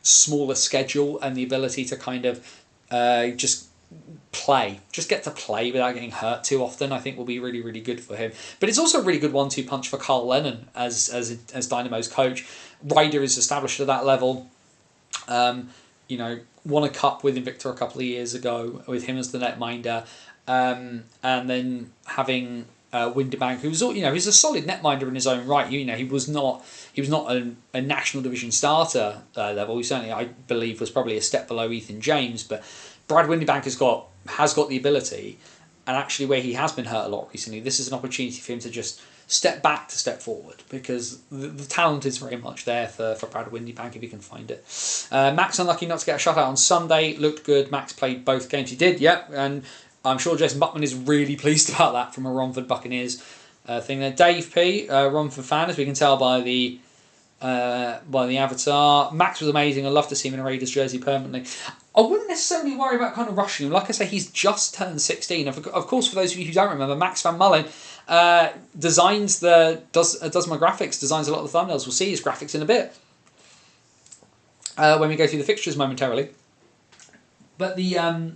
smaller schedule, and the ability to kind of just get to play without getting hurt too often, I think will be really, really good for him. But it's also a really good 1-2 punch for Carl Lennon as Dynamo's coach. Ryder is established at that level. Won a cup with Invicta a couple of years ago with him as the netminder, and then having Windybank, who's he's a solid netminder in his own right. He was not a National Division starter level. He certainly, I believe, was probably a step below Ethan James. But Brad Windybank has got the ability, and actually where he has been hurt a lot recently, this is an opportunity for him to just step back to step forward, because the talent is very much there for Brad Windybank if he can find it. Max unlucky not to get a shutout on Sunday. Looked good. Max played both games. He did, yep. And I'm sure Jason Buckman is really pleased about that from a Romford Buccaneers thing there. Dave P, Romford fan, as we can tell by the avatar. Max was amazing. I'd love to see him in a Raiders jersey permanently. I wouldn't necessarily worry about kind of rushing him. Like I say, he's just turned 16. Of course, for those of you who don't remember, Max Van Mullen does my graphics, designs a lot of the thumbnails. We'll see his graphics in a bit when we go through the fixtures momentarily. But yeah,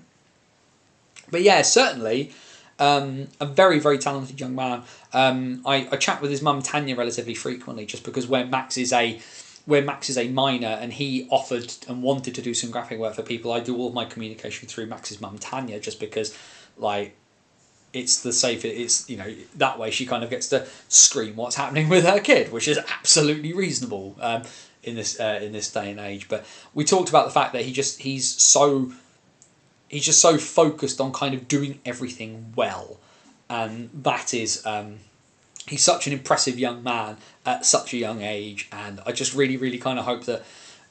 certainly a very, very talented young man. I chat with his mum Tanya relatively frequently, just because where Max is a minor and he offered and wanted to do some graphic work for people, I do all of my communication through Max's mum Tanya, just because like it's the safe. It's, you know, that way she kind of gets to scream what's happening with her kid, which is absolutely reasonable in this day and age. But we talked about the fact that he's so focused on kind of doing everything well, and that is he's such an impressive young man at such a young age, and I just really, really kind of hope that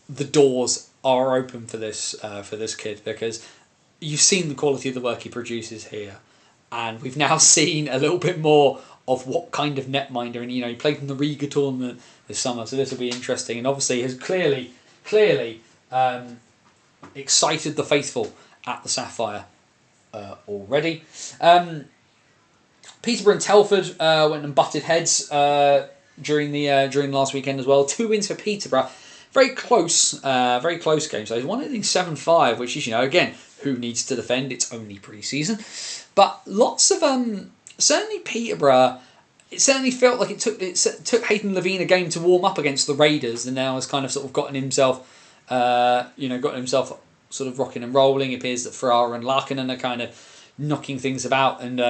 the doors are open for this kid, because you've seen the quality of the work he produces here, and we've now seen a little bit more of what kind of netminder, and you know, he played in the Riga tournament this summer, so this will be interesting, and obviously has clearly excited the faithful at the Sapphire already. Peterborough and Telford went and butted heads during the last weekend as well. 2 wins for Peterborough. Very close games. They won it in 7-5, which is, you know, again, who needs to defend? It's only pre-season. But lots of certainly Peterborough. It certainly felt like it took Hayden Levine a game to warm up against the Raiders, and now has kind of sort of gotten himself sort of rocking and rolling. It appears that Ferrara and Larkinen are kind of knocking things about and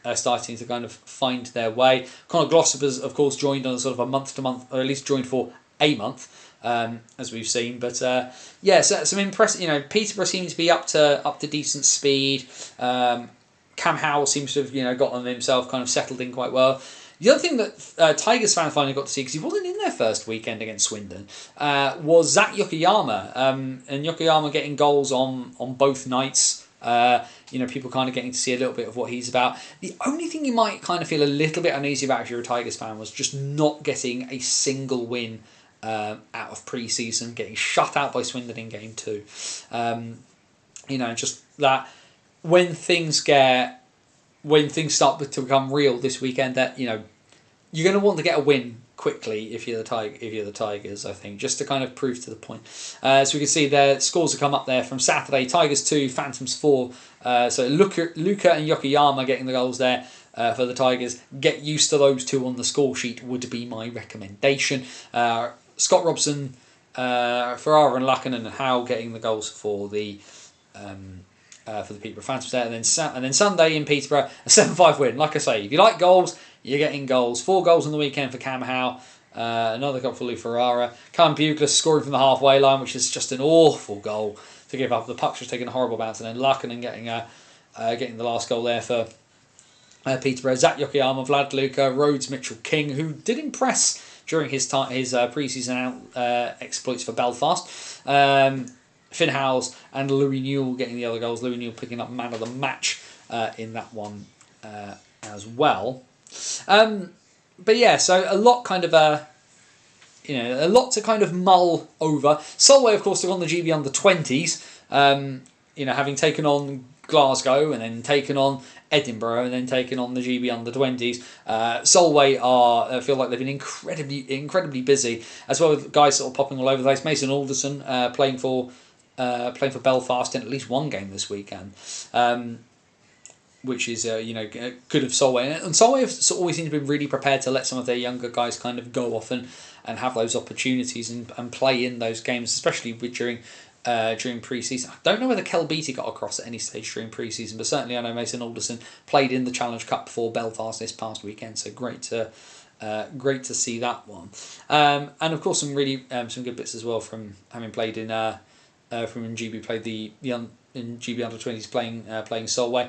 are starting to kind of find their way. Conor Glossopers, of course, joined on a sort of a month-to-month, or at least joined for a month, as we've seen. But yeah, so some impressive. You know, Peterborough seems to be up to decent speed. Cam Howell seems to have, you know, gotten himself kind of settled in quite well. The other thing that Tigers fans finally got to see, because he wasn't in their first weekend against Swindon, was Zach Yokoyama. And Yokoyama getting goals on both nights. You know, people kind of getting to see a little bit of what he's about. The only thing you might kind of feel a little bit uneasy about if you're a Tigers fan was just not getting a single win out of pre-season, getting shut out by Swindon in game 2. You know, just that when things start to become real this weekend, that, you know, you're going to want to get a win quickly if you're the Tigers, I think, just to kind of prove to the point. So we can see their scores have come up there from Saturday. Tigers 2, Phantoms 4. So Luca and Yokoyama getting the goals there for the Tigers. Get used to those two on the score sheet would be my recommendation. Scott Robson, Ferrara and Larkinen and Howe getting the goals for the Peterborough Phantoms there, and then Sunday in Peterborough, a 7-5 win. Like I say, if you like goals, you're getting goals. 4 goals on the weekend for Cam Howe, another goal for Lou Ferrara. Callum Bugler scoring from the halfway line, which is just an awful goal to give up. The puck's just taking a horrible bounce, and then Larkinen getting the last goal there for Peterborough. Zach Yokoyama, Vlad Luca, Rhodes Mitchell King, who did impress during his pre-season exploits for Belfast. Finn Howells and Louis Newell getting the other goals. Louis Newell picking up man of the match in that one as well. But yeah, so a lot to kind of mull over. Solway, of course, took on the GB under 20s. You know, having taken on Glasgow and then taken on Edinburgh and then taken on the GB under 20s. Solway feel like they've been incredibly busy, as well with guys sort of popping all over the place. Mason Alderson playing for Belfast in at least one game this weekend, which is good of Solway. And Solway have always seemed to be really prepared to let some of their younger guys kind of go off and have those opportunities and play in those games, especially during pre-season. I don't know whether Kel Beattie got across at any stage during pre-season, but certainly I know Mason Alderson played in the Challenge Cup for Belfast this past weekend, so great to see that one. And of course some good bits as well from having played in from GB, played in GB under 20s playing Solway.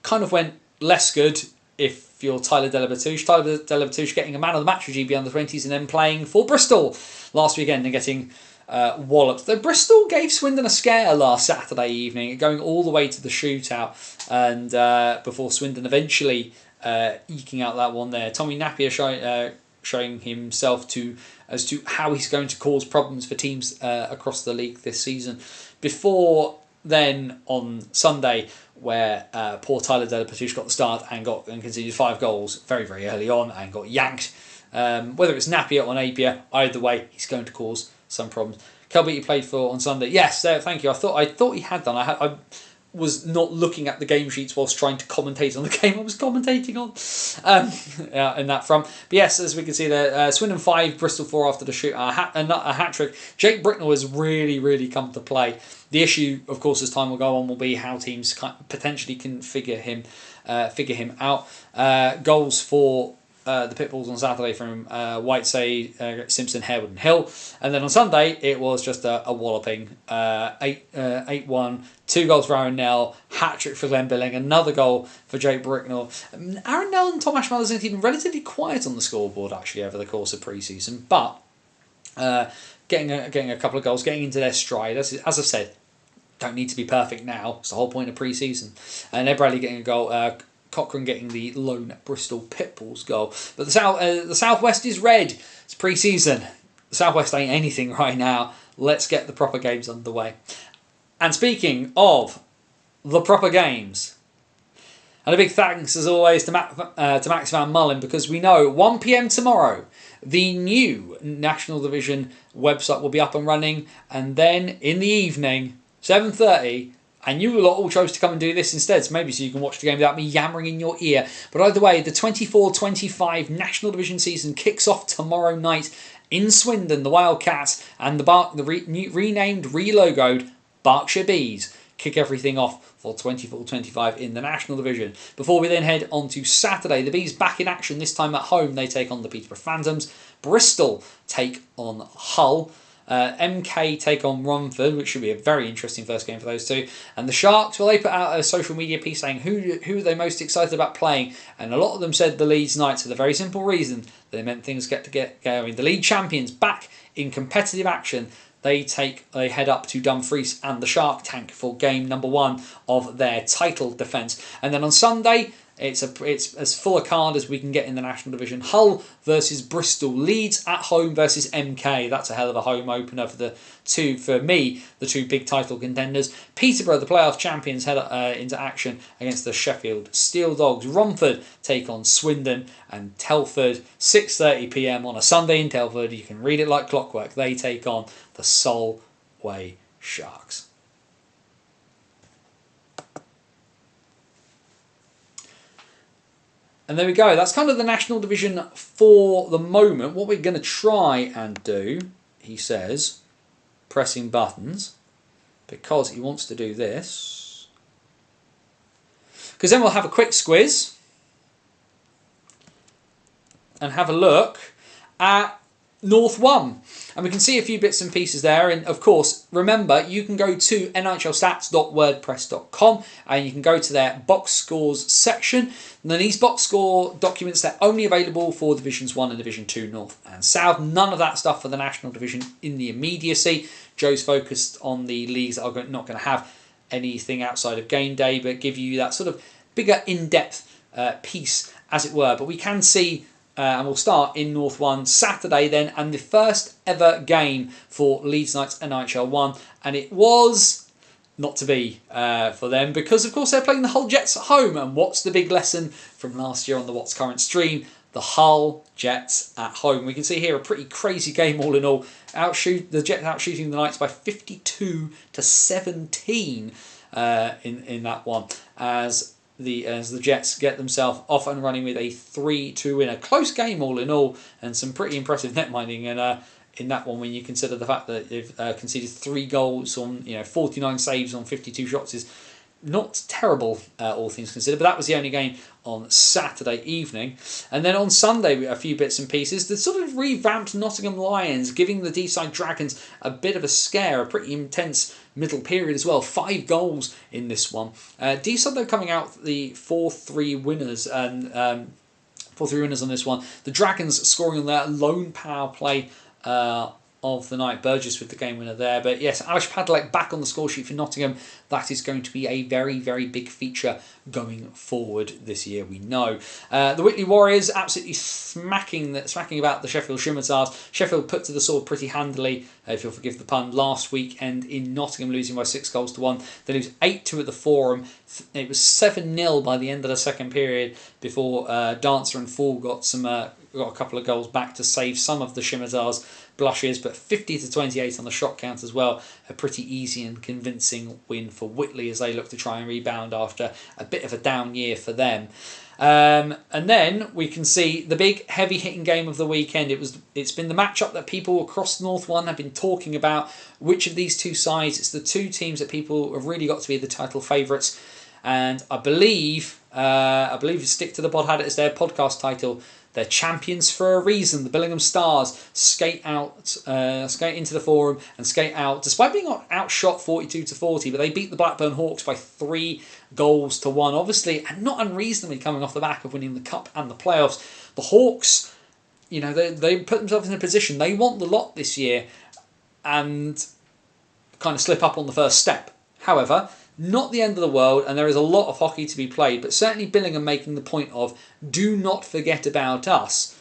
Kind of went less good if you're Tyler Delabatouche. Tyler Delabatouche getting a man of the match for GB Under-20s and then playing for Bristol last weekend and getting walloped. Though Bristol gave Swindon a scare last Saturday evening, going all the way to the shootout, and before Swindon eventually eking out that one there. Tommy Napier showing himself as to how he's going to cause problems for teams across the league this season. Before then, on Sunday, where poor Tyler Delabatouche got the start and conceded 5 goals very, very early on and got yanked. Whether it's Napier or Napier, either way, he's going to cause some problems. Kelby, he played for on Sunday. Yes, thank you. I thought he had done. I was not looking at the game sheets whilst trying to commentate on the game I was commentating on in that front. But yes, as we can see there, Swindon 5, Bristol 4 after the shoot, a hat-trick. Jake Bricknell has really, really come to play. The issue, of course, as time will go on, will be how teams potentially can figure him out. Goals for the Pitbulls on Saturday from Whiteside, Simpson, Harewood and Hill. And then on Sunday, it was just a walloping. 8-1, 2 goals for Aaron Nell, hat-trick for Glenn Billing, another goal for Jake Bricknell. Aaron Nell and Tom Ashmother's have been relatively quiet on the scoreboard, actually, over the course of pre-season. But getting a couple of goals, getting into their stride. As I've said, don't need to be perfect now. It's the whole point of pre-season. And Ed Bradley getting a goal. Cochrane getting the lone Bristol Pitbulls goal. But the Southwest is red. It's pre-season. The Southwest ain't anything right now. Let's get the proper games underway. And speaking of the proper games, and a big thanks as always to Max Van Mullen, because we know 1 PM tomorrow the new National Division website will be up and running, and then in the evening 7:30. And you lot all chose to come and do this instead, so maybe so you can watch the game without me yammering in your ear. But either way, the 24-25 National Division season kicks off tomorrow night in Swindon. The Wildcats and the renamed, relogoed Berkshire Bees kick everything off for 24-25 in the National Division. Before we then head on to Saturday, the Bees back in action, this time at home. They take on the Peterborough Phantoms. Bristol take on Hull. MK take on Romford, which should be a very interesting first game for those two. And the Sharks, well, they put out a social media piece saying who are they most excited about playing, and a lot of them said the Leeds Knights for the very simple reason they meant things get going. The league champions back in competitive action. They head up to Dumfries and the Shark Tank for game number 1 of their title defence. And then on Sunday, it's as full a card as we can get in the National Division. Hull versus Bristol. Leeds at home versus MK. That's a hell of a home opener for the two big title contenders. Peterborough, the playoff champions, head into action against the Sheffield Steel Dogs. Romford take on Swindon, and Telford, 6:30 PM on a Sunday in Telford. You can read it like clockwork. They take on the Solway Sharks. And there we go. That's kind of the National Division for the moment. What we're going to try and do, he says, pressing buttons, because he wants to do this. Because then we'll have a quick squiz and have a look at North 1. And we can see a few bits and pieces there. And of course, remember, you can go to nhlstats.wordpress.com and you can go to their box scores section. And then these box score documents, they're only available for Divisions 1 and Division 2 North and South. None of that stuff for the National Division in the immediacy. Joe's focused on the leagues that are not going to have anything outside of game day, but give you that sort of bigger in-depth piece, as it were. But we can see, and we'll start in North 1 Saturday then, and the first ever game for Leeds Knights NHL 1. And it was not to be for them, because of course they're playing the Hull Jets at home. And what's the big lesson from last year on the What's Current stream? The Hull Jets at home. We can see here a pretty crazy game all in all. The Jets outshooting the Knights by 52-17 in that one, as the Jets get themselves off and running with a 3-2 win. A close game all in all, and some pretty impressive netminding in that one, when you consider the fact that they've conceded 3 goals on 49 saves on 52 shots, is not terrible, all things considered, but that was the only game on Saturday evening. And then on Sunday, we had a few bits and pieces. The sort of revamped Nottingham Lions, giving the Deeside Dragons a bit of a scare, a pretty intense middle period as well. 5 goals in this one. Deeside, though, coming out the 4-3 winners, and 4-3 winners on this one. The Dragons scoring on their lone power play of the night. Burgess with the game winner there. But yes, Alish Padalek back on the score sheet for Nottingham. That is going to be a very, very big feature going forward this year, we know. The Whitley Warriors absolutely smacking about the Sheffield Scimitars. Sheffield put to the sword pretty handily, if you'll forgive the pun, last weekend in Nottingham, losing by 6-1. They lose 8-2 at the Forum. It was 7-0 by the end of the second period before Dancer and Fall got a couple of goals back to save some of the Scimitars' blushes, but 50-28 on the shot count as well. A pretty easy and convincing win for Whitley as they look to try and rebound after a bit of a down year for them. And then we can see the big heavy hitting game of the weekend. It's been the matchup that people across North 1 have been talking about. Which of these two sides? It's the two teams that people have really got to be the title favourites. And I believe Stick to the Pod had it as their podcast title. They're champions for a reason. The Billingham Stars skate into the Forum and skate out, despite being outshot 42-40, but they beat the Blackburn Hawks by 3-1. Obviously, and not unreasonably coming off the back of winning the Cup and the playoffs. The Hawks, they put themselves in a position, they want the lot this year and kind of slip up on the first step. However, not the end of the world, and there is a lot of hockey to be played, but certainly Billingham making the point of, do not forget about us.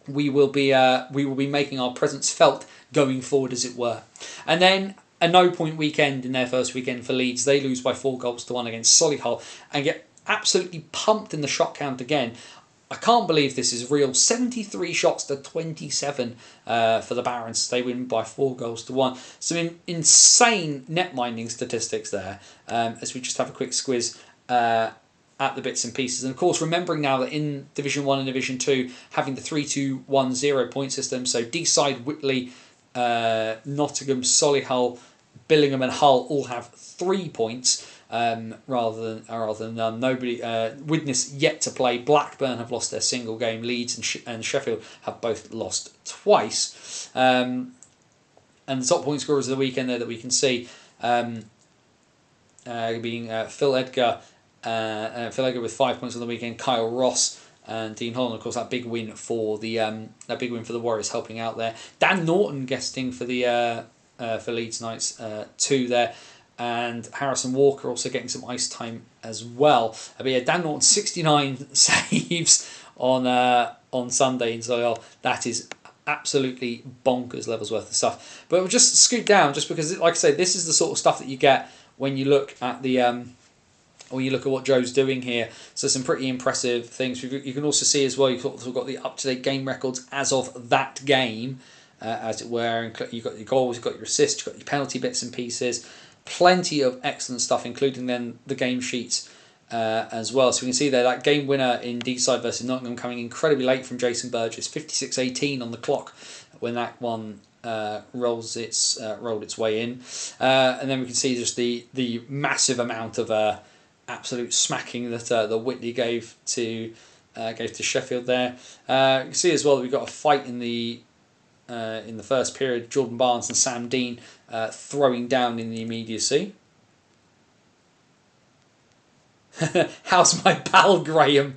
We will be making our presence felt going forward, as it were. And then a no-point weekend in their first weekend for Leeds. They lose by 4-1 against Solihull and get absolutely pumped in the shot count again. I can't believe this is real. 73 shots to 27 for the Barons. They win by 4-1. Some insane net minding statistics there, as we just have a quick squiz at the bits and pieces. And of course, remembering now that in Division 1 and Division 2, having the 3-2-1-0 point system, so Deeside, Whitley, Nottingham, Solihull, Billingham and Hull all have 3 points. Rather than none. Nobody. Widnes yet to play. Blackburn have lost their single game. Leeds and Sheffield have both lost twice. And the top point scorers of the weekend there that we can see being Phil Edgar with 5 points on the weekend. Kyle Ross and Dean Holland. Of course, that big win for the Warriors, helping out there. Dan Norton guesting for the for Leeds Knights 2 there. And Harrison Walker also getting some ice time as well. But yeah, Dan Norton 69 saves on Sunday in Solihull. That is absolutely bonkers levels worth of stuff. But we'll just scoot down, just because, like I say, this is the sort of stuff that you get when you look at what Joe's doing here. So some pretty impressive things. You can also see as well, you've also got the up-to-date game records as of that game, as it were. And you've got your goals, you've got your assists, you've got your penalty bits and pieces. Plenty of excellent stuff, including then the game sheets as well. So we can see there that game winner in Deeside versus Nottingham coming incredibly late from Jason Burgess, 56:18 on the clock when that one rolled its way in. And then we can see just the massive amount of absolute smacking that Whitley gave to Sheffield there. You can see as well that we've got a fight in the first period. Jordan Barnes and Sam Dean throwing down in the immediacy. How's my pal Graham?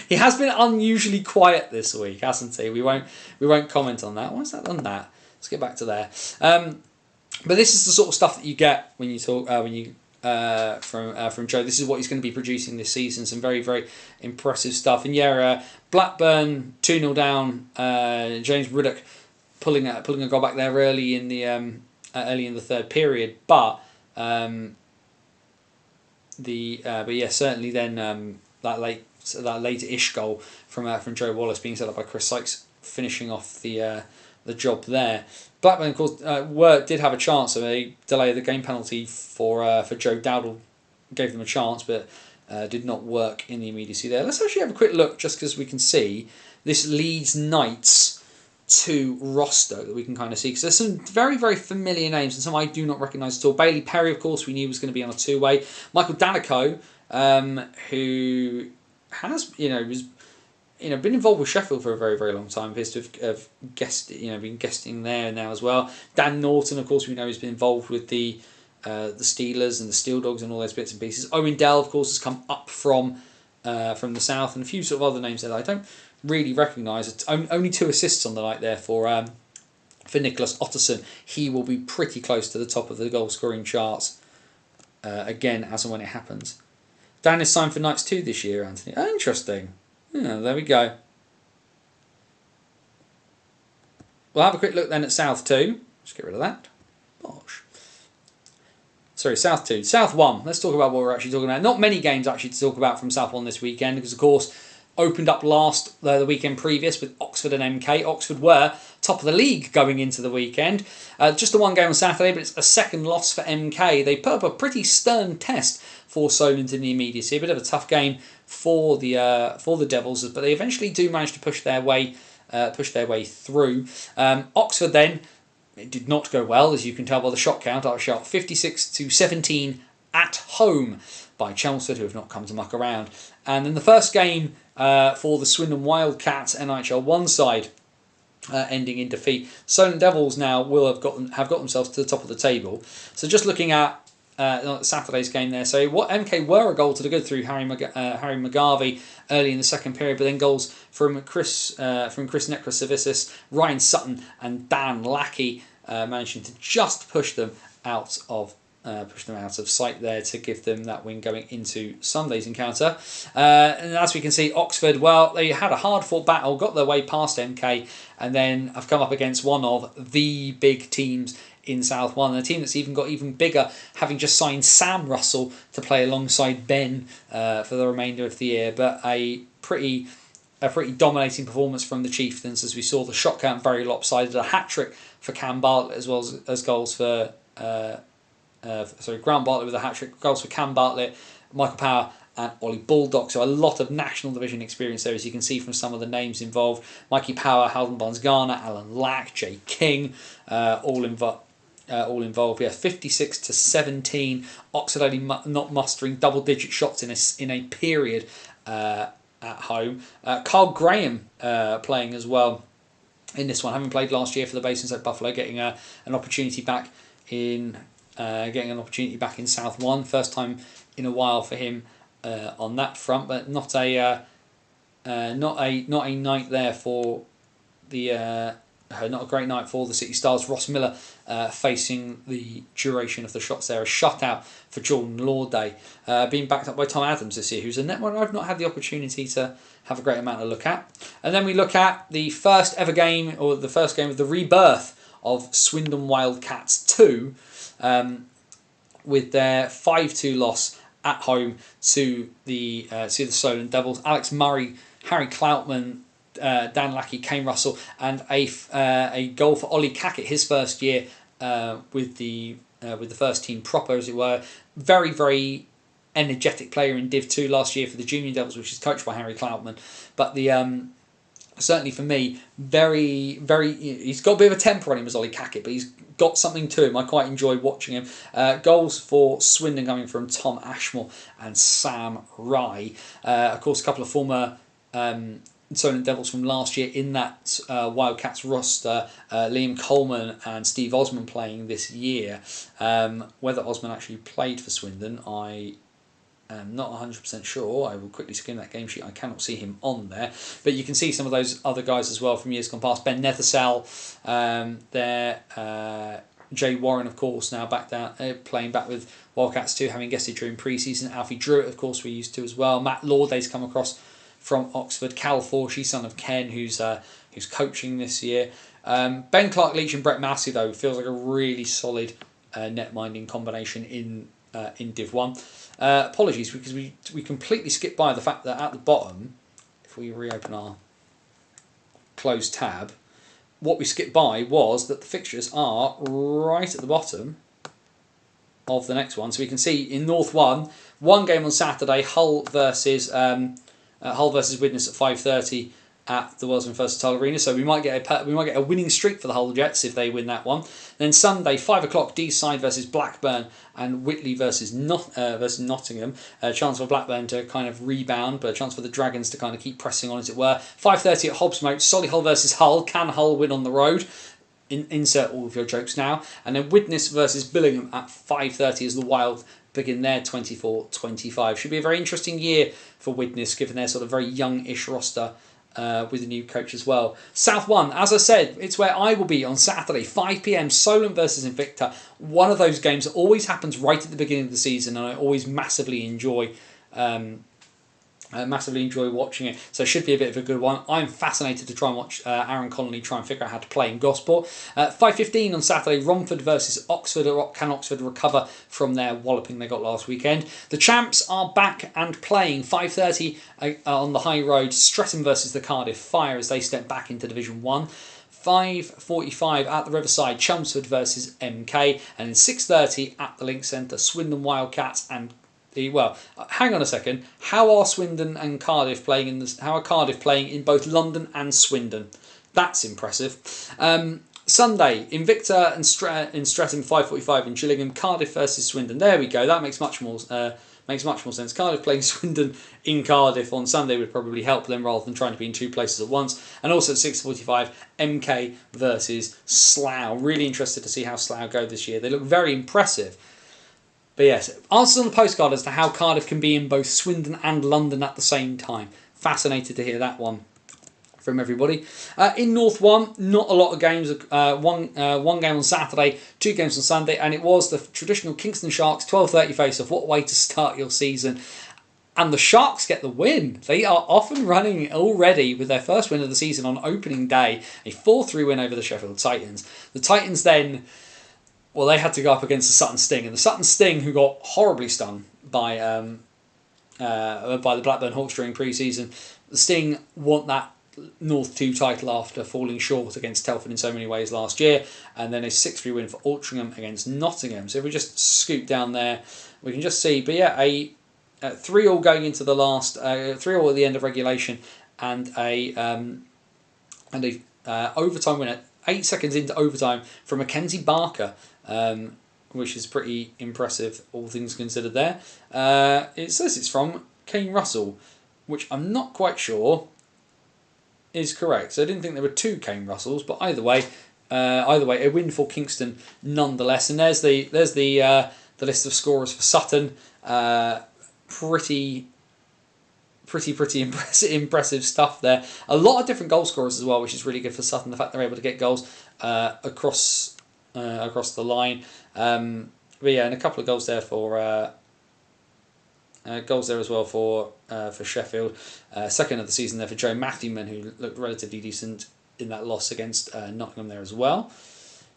He has been unusually quiet this week, hasn't he? We won't comment on that. Why has that done that? Let's get back to there. But this is the sort of stuff that you get when you talk from Joe. This is what he's going to be producing this season. Some very, very impressive stuff. And yeah, Blackburn 2-0 down. James Ruddock pulling a goal back there early in the third period. But certainly then that later-ish goal from Joe Wallace being set up by Chris Sykes, finishing off the job there. Blackburn, of course, did have a chance. So they delayed the game penalty for Joe Dowdle, gave them a chance, but did not work in the immediacy there. Let's actually have a quick look, just because we can see this Leeds Knights 2 roster that we can kind of see, because there's some very, very familiar names and some I do not recognise at all. Bailey Perry, of course, we knew was going to be on a 2-way. Michael Danico, who has, been involved with Sheffield for a very, very long time. Appears to have been guesting there now as well. Dan Norton, of course, we know has been involved with the Steelers and the Steel Dogs and all those bits and pieces. Owen Dell, of course, has come up from the south, and a few sort of other names that I don't really recognise. It's only 2 assists on the night there for Nicholas Otterson. He will be pretty close to the top of the goal scoring charts again as and when it happens. Dan is signed for Knights 2 this year, Anthony. Oh, interesting. Yeah, there we go. We'll have a quick look then at South 2. Just get rid of that. Bosh. Sorry, South 2. South 1. Let's talk about what we're actually talking about. Not many games actually to talk about from South 1 this weekend, because of course opened up the weekend previous with Oxford and MK. Oxford were top of the league going into the weekend. Just the one game on Saturday, but it's a second loss for MK. They put up a pretty stern test for Solent in the immediacy. A bit of a tough game for the Devils, but they eventually do manage to push their way through. Oxford then, it did not go well, as you can tell by the shot count. I was shot 56-17 at home by Chelmsford, who have not come to muck around. And then the first game for the Swindon Wildcats NHL 1 side ending in defeat. Solent Devils now will have got themselves to the top of the table. So just looking at Saturday's game there. So what MK were a goal to the good through Harry McGarvey early in the second period, but then goals from Chris Necrosavicis, Ryan Sutton and Dan Lackey managing to just push them out of sight there to give them that win going into Sunday's encounter. And as we can see, Oxford, well, they had a hard-fought battle, got their way past MK, and then have come up against one of the big teams in South 1, and a team that's got even bigger, having just signed Sam Russell to play alongside Ben for the remainder of the year. But a pretty dominating performance from the Chieftains, as we saw the shot count very lopsided. A hat-trick for Cam Bartlett, as well as goals for Grant Bartlett with a hat-trick, goals for Cam Bartlett, Michael Power and Ollie Baldock. So a lot of National Division experience there, as you can see from some of the names involved. Mikey Power, Halden Barnes-Garner, Alan Lack, Jay King, all involved. 56-17. Oxford only not mustering double-digit shots in a period at home. Carl Graham playing as well in this one, having played last year for the Basins at Buffalo, getting an opportunity back in South 1. First time in a while for him on that front, but not a night there for the. Not a great night for the City Stars. Ross Miller facing the duration of the shots there. A shutout for Jordan Lawday, being backed up by Tom Adams this year, who's a netman I've not had the opportunity to have a great amount to look at. And then we look at the first ever game, or the first game of the rebirth of Swindon Wildcats 2, with their 5-2 loss at home to the Solent Devils. Alex Murray, Harry Cloutman, Dan Lackey, Kane Russell, and a goal for Ollie Cackett, his first year with the first team proper, as it were. Very, very energetic player in Div 2 last year for the Junior Devils, which is coached by Harry Cloutman. But certainly for me, very, very, he's got a bit of a temper on him as Ollie Cackett, but he's got something to him. I quite enjoy watching him. Goals for Swindon coming from Tom Ashmore and Sam Rye. Of course, a couple of former Solent Devils from last year in that Wildcats roster, Liam Coleman and Steve Osman playing this year. Whether Osman actually played for Swindon, I am not 100% sure. I will quickly skim that game sheet. I cannot see him on there. But you can see some of those other guys as well from years gone past. Ben Nethersell there. Jay Warren, of course, now back down, playing back with Wildcats 2, having guested during pre-season. Alfie Druitt, of course, we used to as well. Matt Lawday's come across from Oxford. Cal Forshy, son of Ken, who's coaching this year. Ben Clark-Leach and Brett Massey, though, feels like a really solid net-minding combination in Div 1. Apologies, because we completely skipped by the fact that at the bottom, if we reopen our closed tab, what we skipped by was that the fixtures are right at the bottom of the next one. So we can see in North 1, one game on Saturday, Hull versus Widnes at 5:30 at the Wellsman Versatile Arena, so we might get a winning streak for the Hull Jets if they win that one. Then Sunday, 5 o'clock, Deeside versus Blackburn and Whitley versus Nottingham. A chance for Blackburn to kind of rebound, but a chance for the Dragons to kind of keep pressing on, as it were. 5:30 at Hobbsmoat, Solihull versus Hull. Can Hull win on the road? Insert all of your jokes now. And then Widnes versus Billingham at 5:30 as the Wild begin their 24-25. Should be a very interesting year for Widnes, given their sort of very young-ish roster. With a new coach as well. South 1, as I said, it's where I will be on Saturday, 5 p.m, Solent versus Invicta. One of those games that always happens right at the beginning of the season, and I always massively enjoy watching it. So it should be a bit of a good one. I'm fascinated to try and watch Aaron Connolly try and figure out how to play in Gosport. 5:15 on Saturday, Romford versus Oxford. Can Oxford recover from their walloping they got last weekend? The Champs are back and playing. 5:30 on the High Road, Streatham versus the Cardiff Fire as they step back into Division 1. 5:45 at the Riverside, Chelmsford versus MK. And then 6:30 at the Link Centre, Swindon Wildcats and well, hang on a second. How are Swindon and Cardiff playing in this? How are Cardiff playing in both London and Swindon? That's impressive. Sunday, Invicta and Streatham, 5:45 in Gillingham. Cardiff versus Swindon. There we go. That makes much more sense. Cardiff playing Swindon in Cardiff on Sunday would probably help them rather than trying to be in two places at once. And also at 6:45, MK versus Slough. Really interested to see how Slough go this year. They look very impressive. But yes, answers on the postcard as to how Cardiff can be in both Swindon and London at the same time. Fascinated to hear that one from everybody. In North 1, not a lot of games. One game on Saturday, 2 games on Sunday, and it was the traditional Kingston Sharks 12:30 face-off. What a way to start your season. And the Sharks get the win. They are off and running already with their first win of the season on opening day. A 4-3 win over the Sheffield Titans. The Titans then... well, they had to go up against the Sutton Sting, and the Sutton Sting, who got horribly stung by the Blackburn Hawks during pre-season. The Sting want that North 2 title after falling short against Telford in so many ways last year, and then a 6-3 win for Altrincham against Nottingham. So if we just scoop down there, we can just see, but yeah, a 3-3 going into the last 3-3 at the end of regulation, and a overtime winner 8 seconds into overtime from Mackenzie Barker. Which is pretty impressive, all things considered there. It says it's from Kane Russell, which I'm not quite sure is correct. So I didn't think there were 2 Kane Russells, but either way, a win for Kingston nonetheless. And there's the list of scorers for Sutton. Pretty impressive stuff there. A lot of different goal scorers as well, which is really good for Sutton. The fact they're able to get goals across the line, but yeah, and a couple of goals there for as well for Sheffield. Second of the season there for Joe Matthewman, who looked relatively decent in that loss against Nottingham there as well.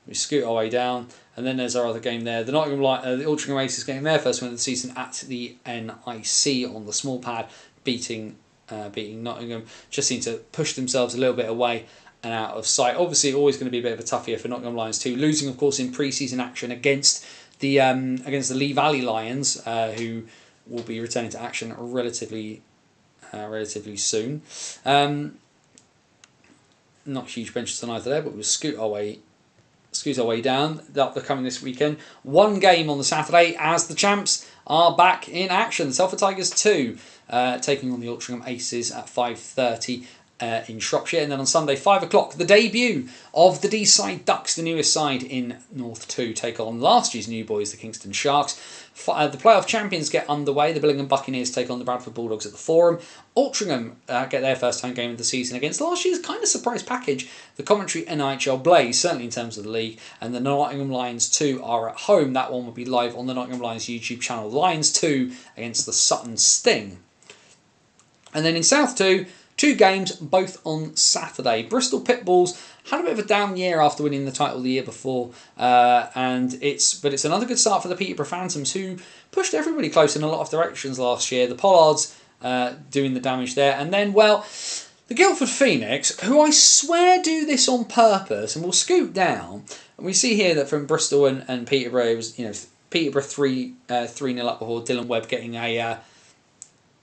We scoot our way down, and then there's our other game there. The Nottingham the Altrincham Aces getting their first win of the season at the NIC on the small pad, beating Nottingham. Just seem to push themselves a little bit away and out of sight. Obviously, always going to be a bit of a tough year for Nottingham Lions too. Losing, of course, in pre-season action against the Lee Valley Lions, who will be returning to action relatively soon. Not huge benches on either there, but we'll scoot our way down. That they're coming this weekend. One game on the Saturday as the Champs are back in action. The Telford Tigers 2 taking on the Altrincham Aces at 5:30. In Shropshire, and then on Sunday 5 o'clock the debut of the Deeside Ducks, the newest side in North 2, take on last year's new boys, the Kingston Sharks. The playoff champions get underway. The Billingham Buccaneers take on the Bradford Bulldogs at the Forum. Altrincham get their first home game of the season against last year's kind of surprise package, the Coventry NIHL Blaze, certainly in terms of the league. And the Nottingham Lions 2 are at home. That one will be live on the Nottingham Lions YouTube channel. Lions 2 against the Sutton Sting. And then in South 2, 2 games, both on Saturday. Bristol Pitbulls had a bit of a down year after winning the title the year before, but it's another good start for the Peterborough Phantoms, who pushed everybody close in a lot of directions last year. The Pollards doing the damage there, and then, well, the Guildford Phoenix, who I swear do this on purpose, and we'll scoot down, and we see here that from Bristol and Peterborough, it was, Peterborough 3-0 up before Dylan Webb getting a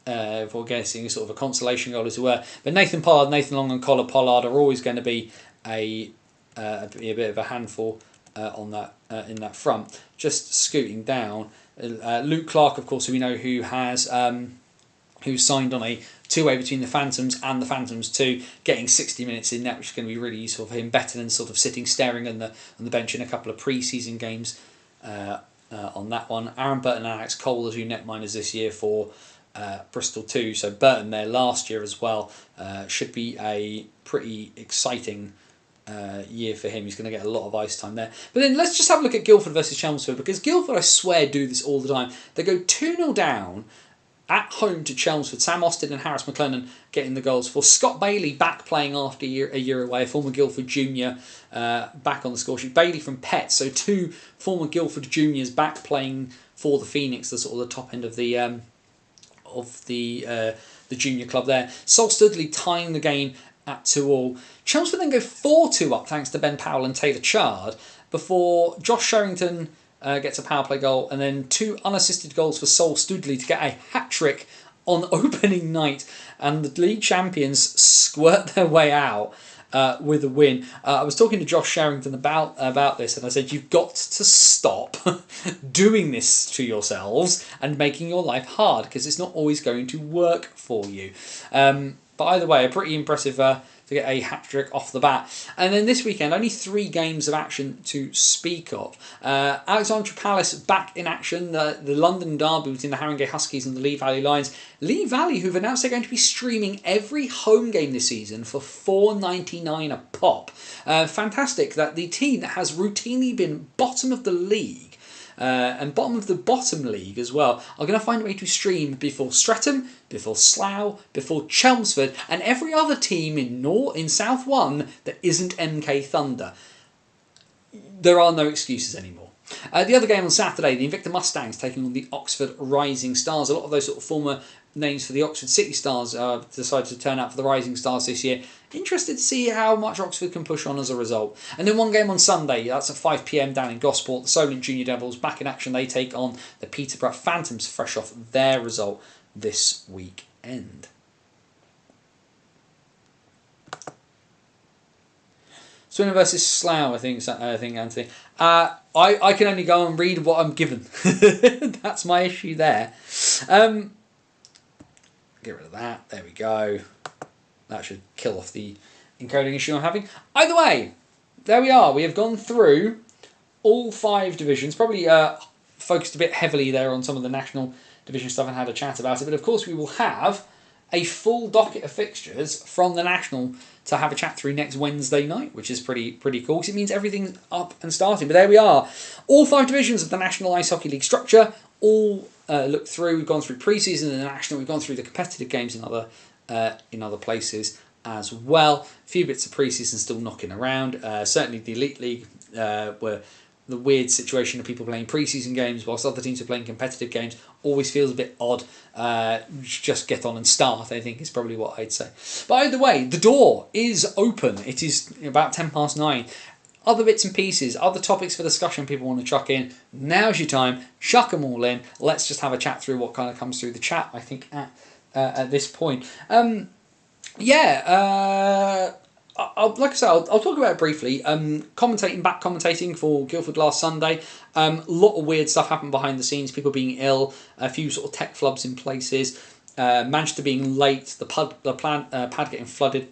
for getting sort of a consolation goal, as it were. But Nathan Long and Collar Pollard are always going to be a bit of a handful on that in that front. Just scooting down, Luke Clark, of course, who we know who has who signed on a two-way between the Phantoms and the Phantoms 2, getting 60 minutes in net, which is going to be really useful for him, better than sort of sitting staring on the bench in a couple of pre-season games on that one. Aaron Burton and Alex Cole, as 2 netminers this year for Bristol 2, so Burton there last year as well. Should be a pretty exciting year for him. He's going to get a lot of ice time there. But then let's just have a look at Guildford versus Chelmsford, because Guildford, I swear, do this all the time. They go 2-0 down at home to Chelmsford. Sam Austin and Harris McLennan getting the goals for. Scott Bailey back playing after a year away, a former Guildford junior back on the score sheet. Bailey from Pets, so 2 former Guildford juniors back playing for the Phoenix, the sort of the top end of the junior club there. Sol Studley tying the game at 2-2. Chelmsford then go 4-2 up thanks to Ben Powell and Taylor Chard before Josh Sherrington gets a power play goal, and then 2 unassisted goals for Sol Studley to get a hat-trick on opening night, and the league champions squirt their way out with a win. I was talking to Josh Sherrington about this, and I said, you've got to stop doing this to yourselves and making your life hard, because it's not always going to work for you. But either way, a pretty impressive to get a hat-trick off the bat. And then this weekend, only 3 games of action to speak of. Alexandra Palace back in action. The London derby between the Haringey Huskies and the Lee Valley Lions. Lee Valley, who've announced they're going to be streaming every home game this season for $4.99 a pop. Fantastic that the team that has routinely been bottom of the league and bottom of the bottom league as well are going to find a way to stream before Streatham, before Slough, before Chelmsford, and every other team in South 1 that isn't MK Thunder. There are no excuses anymore. The other game on Saturday, the Invicta Mustangs taking on the Oxford Rising Stars. A lot of those sort of former names for the Oxford City Stars decided to turn out for the Rising Stars this year. Interested to see how much Oxford can push on as a result. And then one game on Sunday, that's at 5 p.m. down in Gosport. The Solent Junior Devils back in action. They take on the Peterborough Phantoms, fresh off their result this weekend. Swindon versus Slough, I think, Anthony. I can only go and read what I'm given. That's my issue there. Get rid of that. There we go. That should kill off the encoding issue I'm having. Either way, there we are. We have gone through all 5 divisions. Probably focused a bit heavily there on some of the national division stuff and had a chat about it. But of course, we will have a full docket of fixtures from the national to have a chat through next Wednesday night, which is pretty cool, because it means everything's up and starting. But there we are. All 5 divisions of the National Ice Hockey League structure, all looked through. We've gone through pre-season in the national. We've gone through the competitive games in other places as well. A few bits of pre-season still knocking around. Certainly the Elite League, where the weird situation of people playing pre-season games whilst other teams are playing competitive games always feels a bit odd. Just get on and start, I think, is probably what I'd say. But either way, the door is open. It is about 9:10. Other bits and pieces, other topics for discussion people want to chuck in. Now's your time. Chuck them all in. Let's just have a chat through what kind of comes through the chat, I think, at this point. Like I said, I'll talk about it briefly. Commentating for Guildford last Sunday. A lot of weird stuff happened behind the scenes. People being ill, a few sort of tech flubs in places. Manchester being late, the pad getting flooded,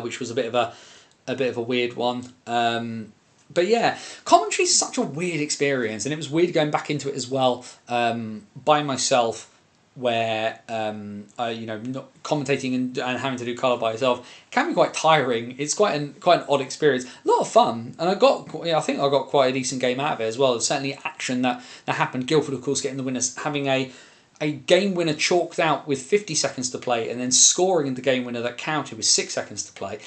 which was a bit of a weird one. But yeah, commentary is such a weird experience, and it was weird going back into it as well by myself, where not commentating and having to do colour by yourself can be quite tiring. It's quite an odd experience. A lot of fun, and I think I got quite a decent game out of it as well. There's certainly action that happened. Guildford, of course, getting the winners, having a game winner chalked out with 50 seconds to play, and then scoring the game winner that counted with 6 seconds to play.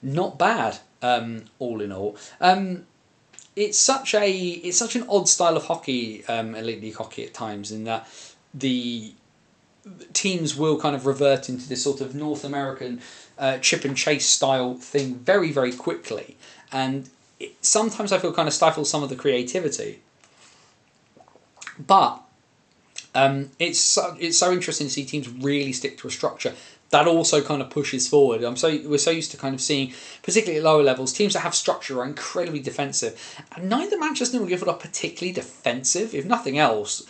Not bad, all in all. It's such an odd style of hockey, Elite League hockey at times, in that the teams will kind of revert into this sort of North American chip and chase style thing very, very quickly, and sometimes I feel kind of stifles some of the creativity. But It's so interesting to see teams really stick to a structure that also kind of pushes forward. We're so used to kind of seeing, particularly at lower levels, teams that have structure are incredibly defensive, and neither Manchester nor Guildford are particularly defensive. If nothing else,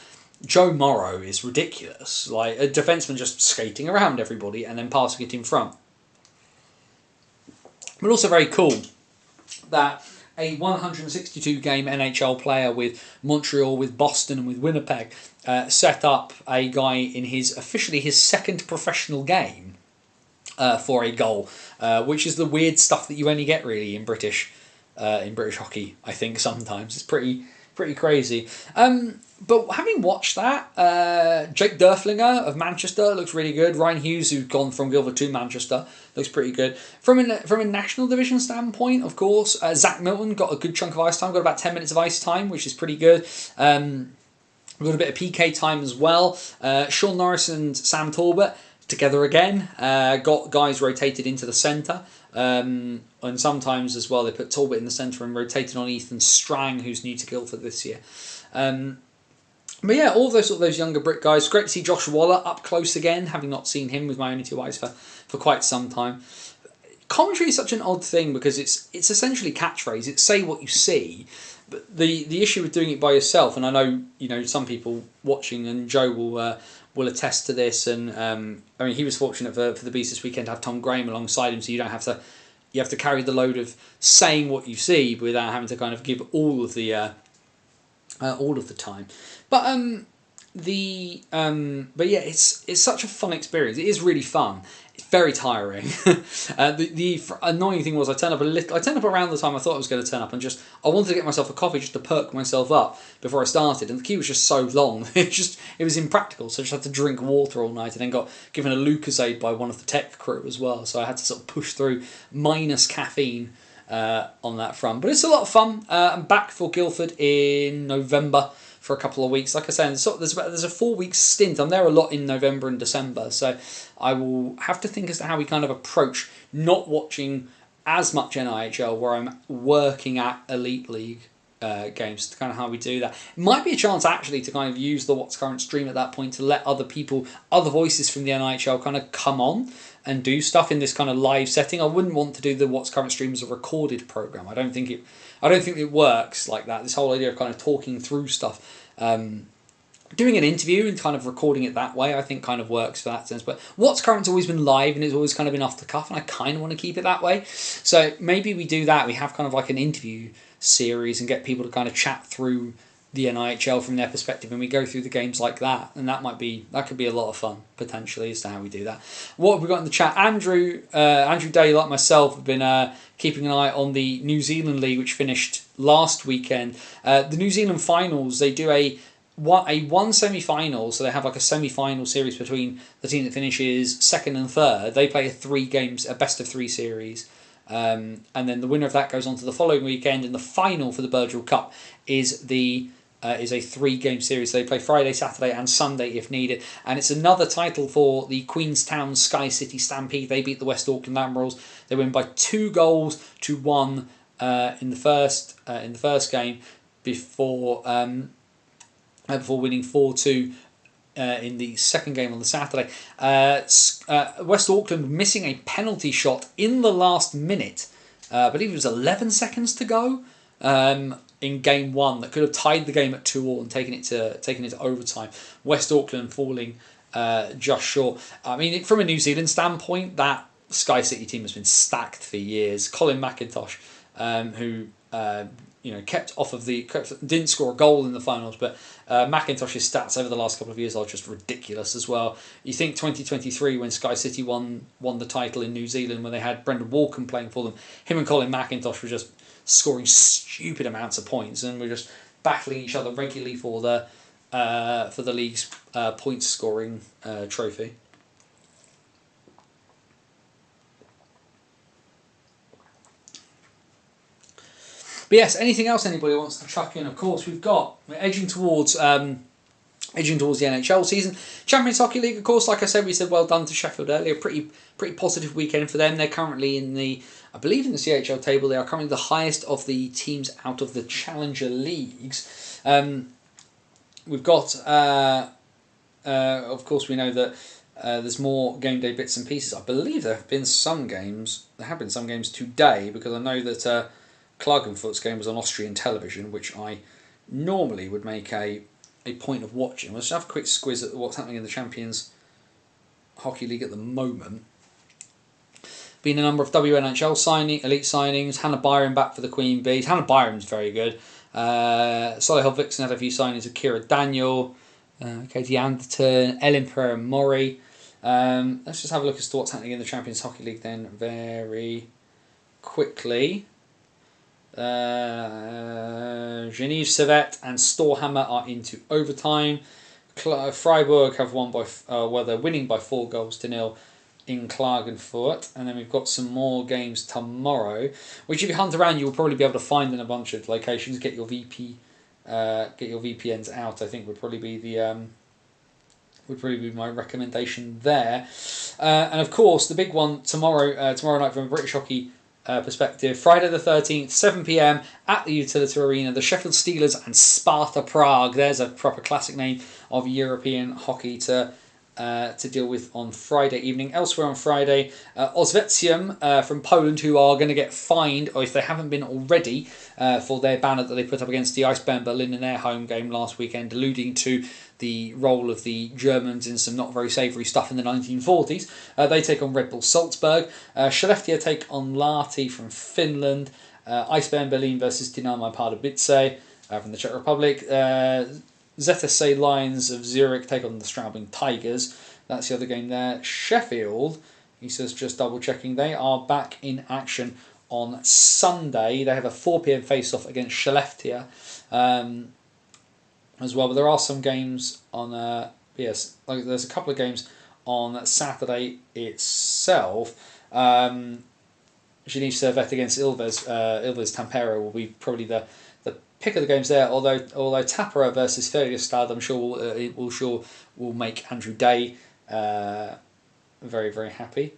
Joe Morrow is ridiculous, like a defenseman just skating around everybody and then passing it in front. But also very cool that a 162 game NHL player with Montreal, with Boston, and with Winnipeg set up a guy in officially his second professional game for a goal, which is the weird stuff that you only get really in British hockey. I think sometimes it's pretty crazy. But having watched that, Jake Derflinger of Manchester looks really good. Ryan Hughes, who's gone from Guildford to Manchester, looks pretty good. From a national division standpoint, of course, Zach Milton got a good chunk of ice time, got about 10 minutes of ice time, which is pretty good. We've got a bit of PK time as well. Sean Norris and Sam Talbot together again. Got guys rotated into the centre. And sometimes as well they put Talbot in the centre and rotated on Ethan Strang, who's new to Guildford this year. But yeah, all those younger Brit guys. Great to see Josh Waller up close again, having not seen him with my only two eyes for quite some time. Commentary is such an odd thing because it's essentially catchphrase. It's say what you see. But the issue with doing it by yourself, and I know some people watching, and Joe will attest to this. And I mean, he was fortunate for the Beast this weekend to have Tom Graham alongside him, so you don't have to. You have to carry the load of saying what you see without having to kind of give all of the time. But but yeah, it's such a fun experience. It is really fun. It's very tiring. The annoying thing was I turned up around the time I thought I was going to turn up, and I wanted to get myself a coffee just to perk myself up before I started, and the queue was just so long. It was impractical. So I just had to drink water all night, and then got given a Lucozade by one of the tech crew as well. So I had to sort of push through minus caffeine on that front. But it's a lot of fun. I'm back for Guildford in November for a couple of weeks. Like I said, there's a 4-week stint. I'm there a lot in November and December, so I will have to think as to how we kind of approach not watching as much NIHL where I'm working at Elite League games, to kind of how we do that. It might be a chance actually to kind of use the What's Current stream at that point to let other voices from the NIHL kind of come on and do stuff in this kind of live setting. I wouldn't want to do the What's Current stream as a recorded program. I don't think it works like that. This whole idea of kind of talking through stuff, doing an interview and kind of recording it that way, I think kind of works for that sense. But What's Current's always been live and it's always kind of been off the cuff, and I kind of want to keep it that way. So maybe we do that. We have kind of like an interview series and get people to kind of chat through the NIHL from their perspective, and we go through the games like that, and that could be a lot of fun potentially as to how we do that. What have we got in the chat? Andrew Day, like myself, have been keeping an eye on the New Zealand League, which finished last weekend. The New Zealand finals, they do a one semi-final, so they have like a semi-final series between the team that finishes second and third. They play a best of 3 series. And then the winner of that goes on to the following weekend, and the final for the Burgell Cup is a 3-game series. So they play Friday, Saturday and Sunday if needed, and it's another title for the Queenstown Sky City Stampede. They beat the West Auckland Admirals. They win by 2-1 in the first game before winning 4-2 in the second game on the Saturday. West Auckland missing a penalty shot in the last minute. I believe it was 11 seconds to go in game 1 that could have tied the game at 2-2 and taken it to overtime. West Auckland falling just short. I mean, from a New Zealand standpoint, that Sky City team has been stacked for years. Colin McIntosh, who didn't score a goal in the finals, but McIntosh's stats over the last couple of years are just ridiculous as well. You think 2023 when Sky City won the title in New Zealand, when they had Brendan Walken playing for them, him and Colin McIntosh were just scoring stupid amounts of points, and we're just battling each other regularly for the league's points scoring trophy. But yes, anything else anybody wants to chuck in? Of course, we're edging towards the NHL season. Champions Hockey League, of course, like I said, we said well done to Sheffield earlier. Pretty positive weekend for them. They're currently in the CHL table. They are currently the highest of the teams out of the Challenger Leagues. We've got of course, we know that there's more game day bits and pieces. I believe there have been some games. There have been some games today, because I know that Klagenfurt's game was on Austrian television, which I normally would make a point of watching. Let's have a quick squiz at what's happening in the Champions Hockey League at the moment. Been a number of WNHL elite signings. Hannah Byron back for the Queen Bees. Hannah Byron's very good. Solihull Vixen had a few signings of Kira Daniel, Katie Anderton, Ellen Pereira Mori. Let's just have a look as to what's happening in the Champions Hockey League then very quickly. Genève Servette and Storhammer are into overtime. Freiburg have won by they're winning by 4-0 in Klagenfurt, and then we've got some more games tomorrow, which if you hunt around you will probably be able to find in a bunch of locations. Get your VPNs out, I think would probably be my recommendation there. And of course the big one tomorrow night from a British hockey perspective, Friday the 13th, 7 p.m. at the Utility Arena, the Sheffield Steelers and Sparta Prague. There's a proper classic name of European hockey to deal with on Friday evening. Elsewhere on Friday, Oswiecim from Poland, who are going to get fined, or if they haven't been already, for their banner that they put up against the Eisbären Berlin in their home game last weekend, alluding to the role of the Germans in some not very savoury stuff in the 1940s. They take on Red Bull Salzburg. Skellefteå take on Lahti from Finland. Eisbären Berlin versus Dynamo Pardubice from the Czech Republic. ZSC Lions of Zurich take on the Straubing Tigers. That's the other game there. Sheffield, he says, just double checking, they are back in action on Sunday. They have a 4 p.m. face-off against Skellefteå as well. But there are some games on there's a couple of games on Saturday itself. Genève Servette against Ilves Tampere will be probably the pick of the games there. Although Tappara versus Färjestad, I'm sure will make Andrew Day very, very happy.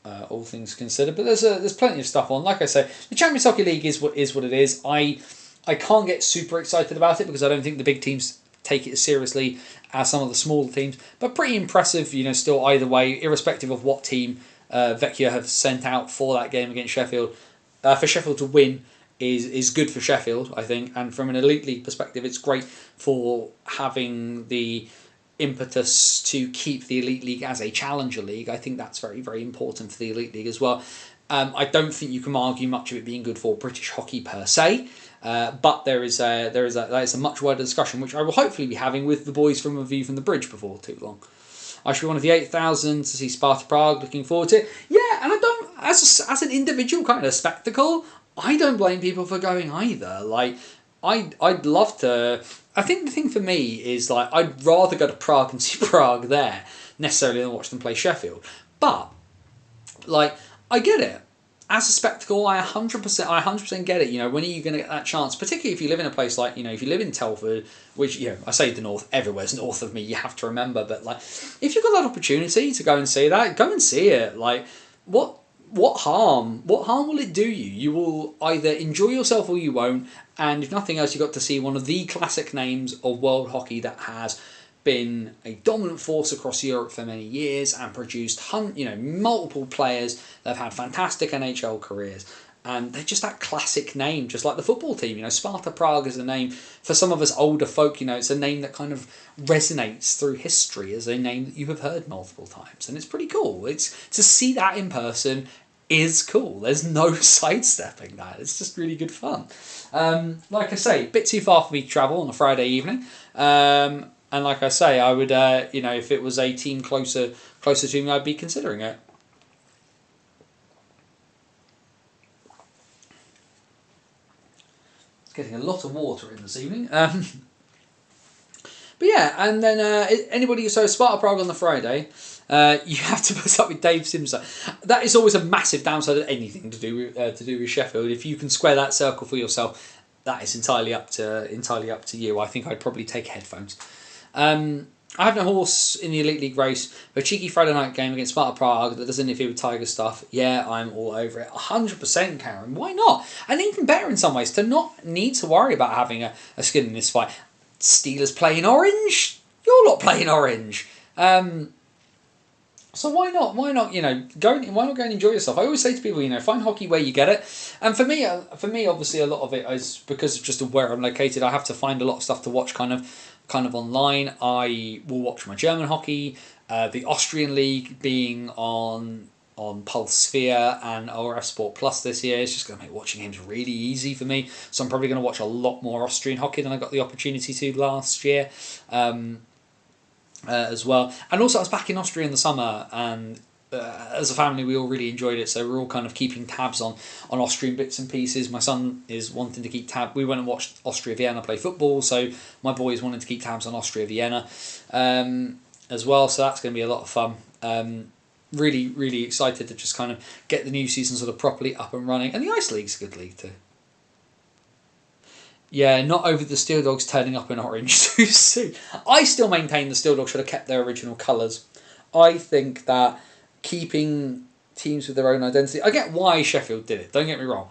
All things considered, but there's plenty of stuff on. Like I say, the Champions Hockey League is what it is. I can't get super excited about it because I don't think the big teams take it as seriously as some of the smaller teams. But pretty impressive, still either way, irrespective of what team Vecchia have sent out for that game against Sheffield. For Sheffield to win is good for Sheffield, I think, and from an elite league perspective, it's great for having the impetus to keep the elite league as a challenger league. I think that's very, very important for the elite league as well. I don't think you can argue much of it being good for British hockey per se, but that is a much wider discussion, which I will hopefully be having with the boys from A View from the Bridge before too long. I should be one of the 8,000 to see Sparta Prague. Looking forward to it. Yeah, and I don't, as an individual kind of spectacle, I don't blame people for going either. Like, I'd love to. I think the thing for me is, like, I'd rather go to Prague and see Prague there necessarily than watch them play Sheffield. But, like, I get it. As a spectacle, I 100% get it. When are you going to get that chance? Particularly if you live in a place like, if you live in Telford, which, I say the north, everywhere's north of me, you have to remember. But, like, if you've got that opportunity to go and see that, go and see it. Like, what harm will it do you? You will either enjoy yourself or you won't. And if nothing else, you got to see one of the classic names of world hockey that has been a dominant force across Europe for many years and produced multiple players that have had fantastic NHL careers. And they're just that classic name, just like the football team. Sparta Prague is a name, for some of us older folk, it's a name that kind of resonates through history as a name that you have heard multiple times. And it's pretty cool. It's to see that in person is cool. There's no sidestepping that. It's just really good fun. Like I say, a bit too far for me to travel on a Friday evening. And like I say, I would, if it was a team closer to me, I'd be considering it. Getting a lot of water in this evening. But yeah, and then so Sparta Prague on the Friday, you have to put up with Dave Simser. That is always a massive downside of anything to do with Sheffield. If you can square that circle for yourself, that is entirely up to you. I think I'd probably take headphones. I have no horse in the Elite League race, but a cheeky Friday night game against Sparta Prague that doesn't interfere with Tiger stuff, yeah, I'm all over it. 100%, Karen. Why not? And even better in some ways, to not need to worry about having a skin in this fight. Steelers playing orange? you're not playing Orange. So why not? Why not? Why not go and enjoy yourself? I always say to people, find hockey where you get it. And for me, obviously, a lot of it is because of just where I'm located. I have to find a lot of stuff to watch, kind of online. I will watch my German hockey, the Austrian league being on Pulse Sphere and ORF Sport Plus this year. It's just going to make watching games really easy for me. So I'm probably going to watch a lot more Austrian hockey than I got the opportunity to last year. As well. And also I was back in Austria in the summer, and as a family we all really enjoyed it, so we're all kind of keeping tabs on Austrian bits and pieces. My son is wanting to keep tab. We went and watched Austria Vienna play football, so my boy is wanting to keep tabs on Austria Vienna as well, so that's going to be a lot of fun. Really, really excited to just kind of get the new season sort of properly up and running. And the Ice League's a good league too. Yeah, not over the Steel Dogs turning up in orange too soon. I still maintain the Steel Dogs should have kept their original colours. I think that keeping teams with their own identity... I get why Sheffield did it, don't get me wrong.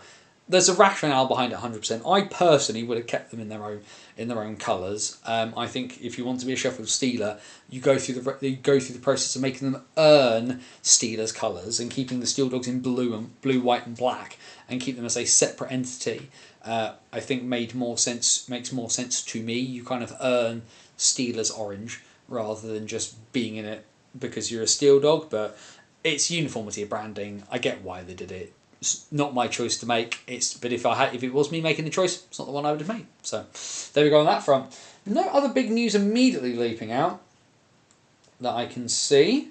There's a rationale behind it 100%. I personally would have kept them in their own colours. I think if you want to be a Sheffield Steeler, you go through the process of making them earn Steelers colours and keeping the Steel Dogs in blue, white and black, and keep them as a separate entity. I think makes more sense to me. You kind of earn Steelers orange rather than just being in it because you're a Steel Dog, but it's uniformity of branding. I get why they did it. It's not my choice to make. But if it was me making the choice, it's not the one I would have made. So there we go on that front. No other big news immediately leaping out that I can see.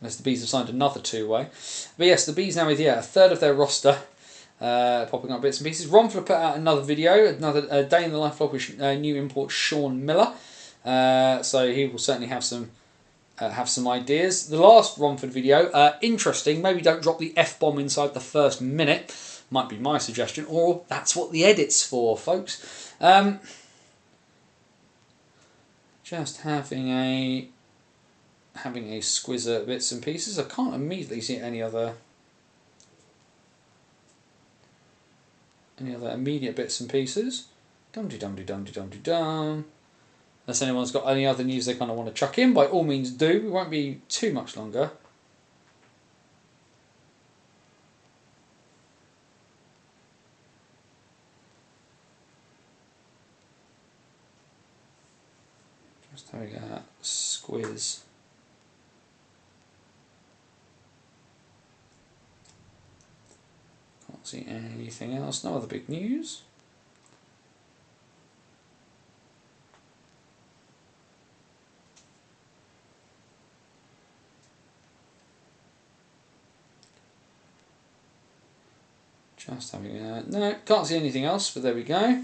Unless the Bees have signed another two-way. But yes, the Bees now with a third of their roster popping up bits and pieces. Romford put out another video, another day in the life vlog with new import Sean Miller. So he will certainly have some ideas. The last Romford video, interesting. Maybe don't drop the F-bomb inside the first minute. Might be my suggestion, or that's what the edit's for, folks. Just having a squiz at bits and pieces. I can't immediately see any other immediate bits and pieces. Dum-de-dum-de-dum-de-dum-de-dum. Unless anyone's got any other news they kind of want to chuck in, by all means do. We won't be too much longer. Just having a squiz. Can't see anything else. No other big news. Just having no, can't see anything else, but there we go.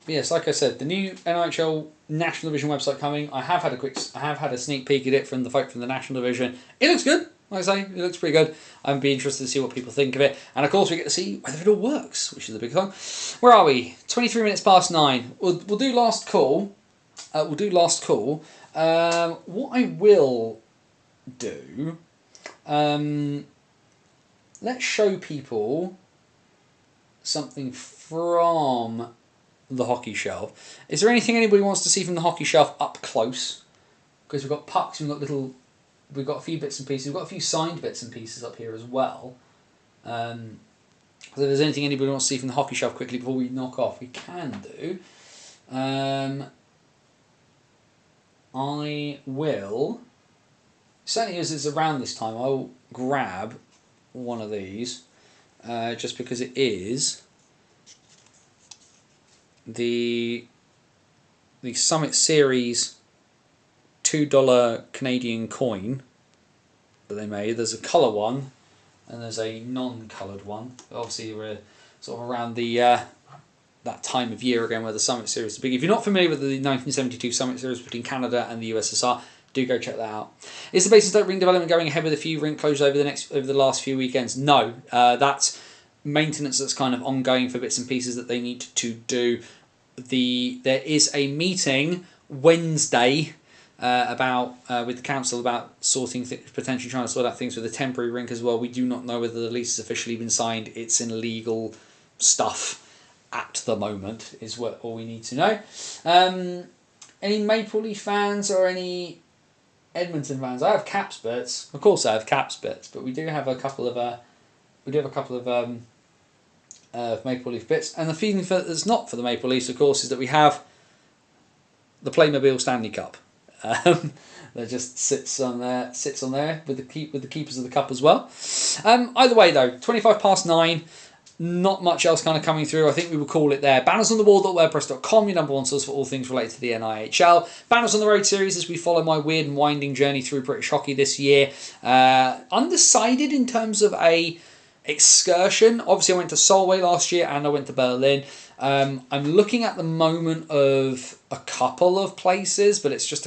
But yes, like I said, the new NHL National Division website coming. I have had a sneak peek at it from the folk from the National Division. It looks good. Like I say, it looks pretty good. I'd be interested to see what people think of it. And of course we get to see whether it all works, which is the big thing. Where are we? 23 minutes past 9. We'll do last call. What I will do... let's show people something from the hockey shelf. Is there anything anybody wants to see from the hockey shelf up close? Because we've got pucks, we've got a few bits and pieces, we've got a few signed bits and pieces up here as well. So if there's anything anybody wants to see from the hockey shelf quickly before we knock off, we can do. I will, certainly as it's around this time, I'll grab one of these, just because it is the Summit Series $2 Canadian coin that they made. There's a colour one and there's a non-coloured one. Obviously we're sort of around the that time of year again where the Summit Series is big. If you're not familiar with the 1972 Summit Series between Canada and the USSR, do go check that out. Is the Basingstoke Rink development going ahead with a few rink closures over the last few weekends? No, that's maintenance that's kind of ongoing for bits and pieces that they need to do. There is a meeting Wednesday about with the council about potentially trying to sort out things with the temporary rink as well. We do not know whether the lease has officially been signed. It's in legal stuff at the moment is what all we need to know. Any Maple Leaf fans or any Edmonton fans? I have Caps bits. Of course, I have Caps bits, but we do have a couple of Maple Leaf bits. And the feeling that's not for the Maple Leafs, of course, is that we have the Playmobil Stanley Cup. That just sits on there with the keepers of the cup as well. Either way, though, 9:25. Not much else kind of coming through. I think we will call it there. Bannersonthewall.wordpress.com, your number one source for all things related to the NIHL. Banners on the Road series as we follow my weird and winding journey through British hockey this year. Undecided in terms of a excursion. Obviously, I went to Solway last year and I went to Berlin. I'm looking at the moment of a couple of places, but it's just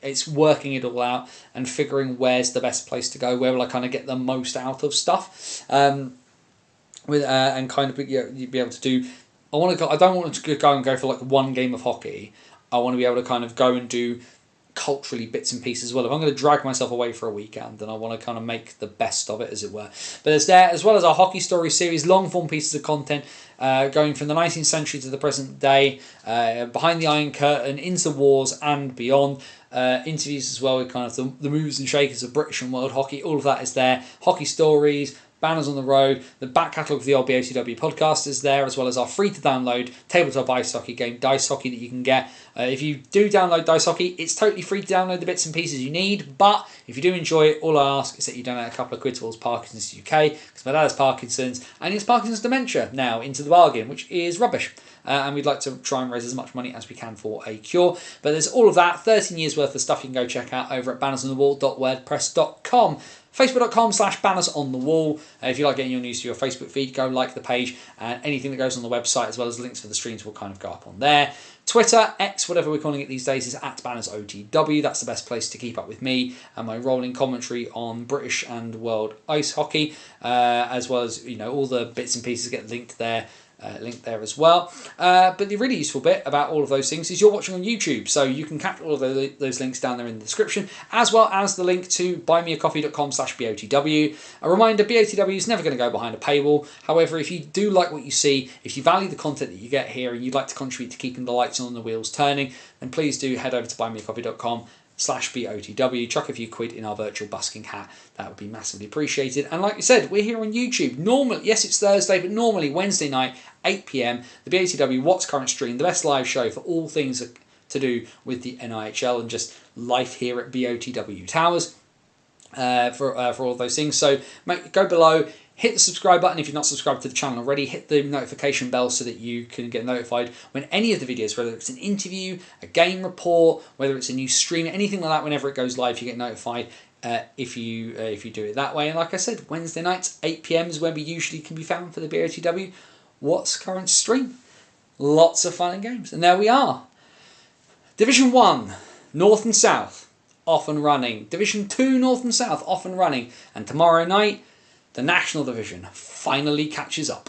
it's working it all out and figuring where's the best place to go. Where will I kind of get the most out of stuff? And kind of you'd be able to do. I don't want to go for like one game of hockey. I want to be able to kind of go and do culturally bits and pieces as well. If I'm going to drag myself away for a weekend, then I want to kind of make the best of it, as it were. But there's there, as well as our Hockey Story series, long form pieces of content going from the 19th century to the present day, behind the Iron Curtain, into the wars and beyond. Interviews as well with kind of the movers and shakers of British and world hockey. All of that is there. Hockey Stories, Banners on the Road, the back catalogue of the old BOTW podcast is there, as well as our free-to-download tabletop ice hockey game, Dice Hockey, that you can get. If you do download Dice Hockey, it's totally free to download the bits and pieces you need, but if you do enjoy it, all I ask is that you donate a couple of quid towards Parkinson's UK, because my dad has Parkinson's, and it's Parkinson's dementia now, into the bargain, which is rubbish. And we'd like to try and raise as much money as we can for a cure. But there's all of that, 13 years worth of stuff you can go check out over at bannersonthewall.wordpress.com. Facebook.com/bannersonthewall. If you like getting your news to your Facebook feed, go like the page, and anything that goes on the website as well as links for the streams will kind of go up on there. Twitter, X, whatever we're calling it these days, is @BannersOTW. That's the best place to keep up with me and my rolling commentary on British and world ice hockey, as well as all the bits and pieces get linked there as well. But the really useful bit about all of those things is you're watching on YouTube, so you can catch all of those links down there in the description, as well as the link to buymeacoffee.com/BOTW. A reminder, BOTW is never going to go behind a paywall. However, if you do like what you see, if you value the content that you get here, and you'd like to contribute to keeping the lights on and the wheels turning, then please do head over to buymeacoffee.com/BOTW, chuck a few quid in our virtual busking hat. That would be massively appreciated. And like I said, we're here on YouTube. Normally, yes, it's Thursday, but normally Wednesday night, 8 PM, the BOTW What's Current stream, the best live show for all things to do with the NIHL and just life here at BOTW Towers for all of those things. So go below, hit the subscribe button if you're not subscribed to the channel already, hit the notification bell so that you can get notified when any of the videos, whether it's an interview, a game report, whether it's a new stream, anything like that, whenever it goes live, you get notified if you do it that way. And like I said, Wednesday nights, 8 PM is where we usually can be found for the BOTW What's Current stream. Lots of fun and games. And there we are. Division 1, North and South, off and running. Division 2, North and South, off and running. And tomorrow night, the National Division finally catches up.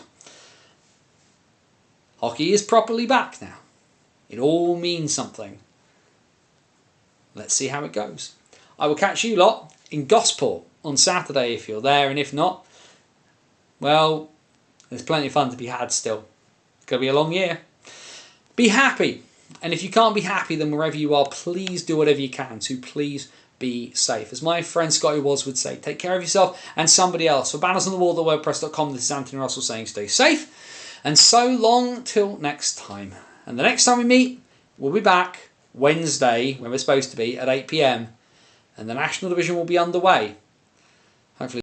Hockey is properly back now. It all means something. Let's see how it goes. I will catch you lot in Gosport on Saturday if you're there, and if not, well, there's plenty of fun to be had still. It's going to be a long year. Be happy. And if you can't be happy, then wherever you are, please do whatever you can to please be safe. As my friend Scotty Watts would say, take care of yourself and somebody else. For bannersonthewall.wordpress.com, this is Anthony Russell saying stay safe. And so long till next time. And the next time we meet, we'll be back Wednesday, when we're supposed to be, at 8 PM. And the National Division will be underway.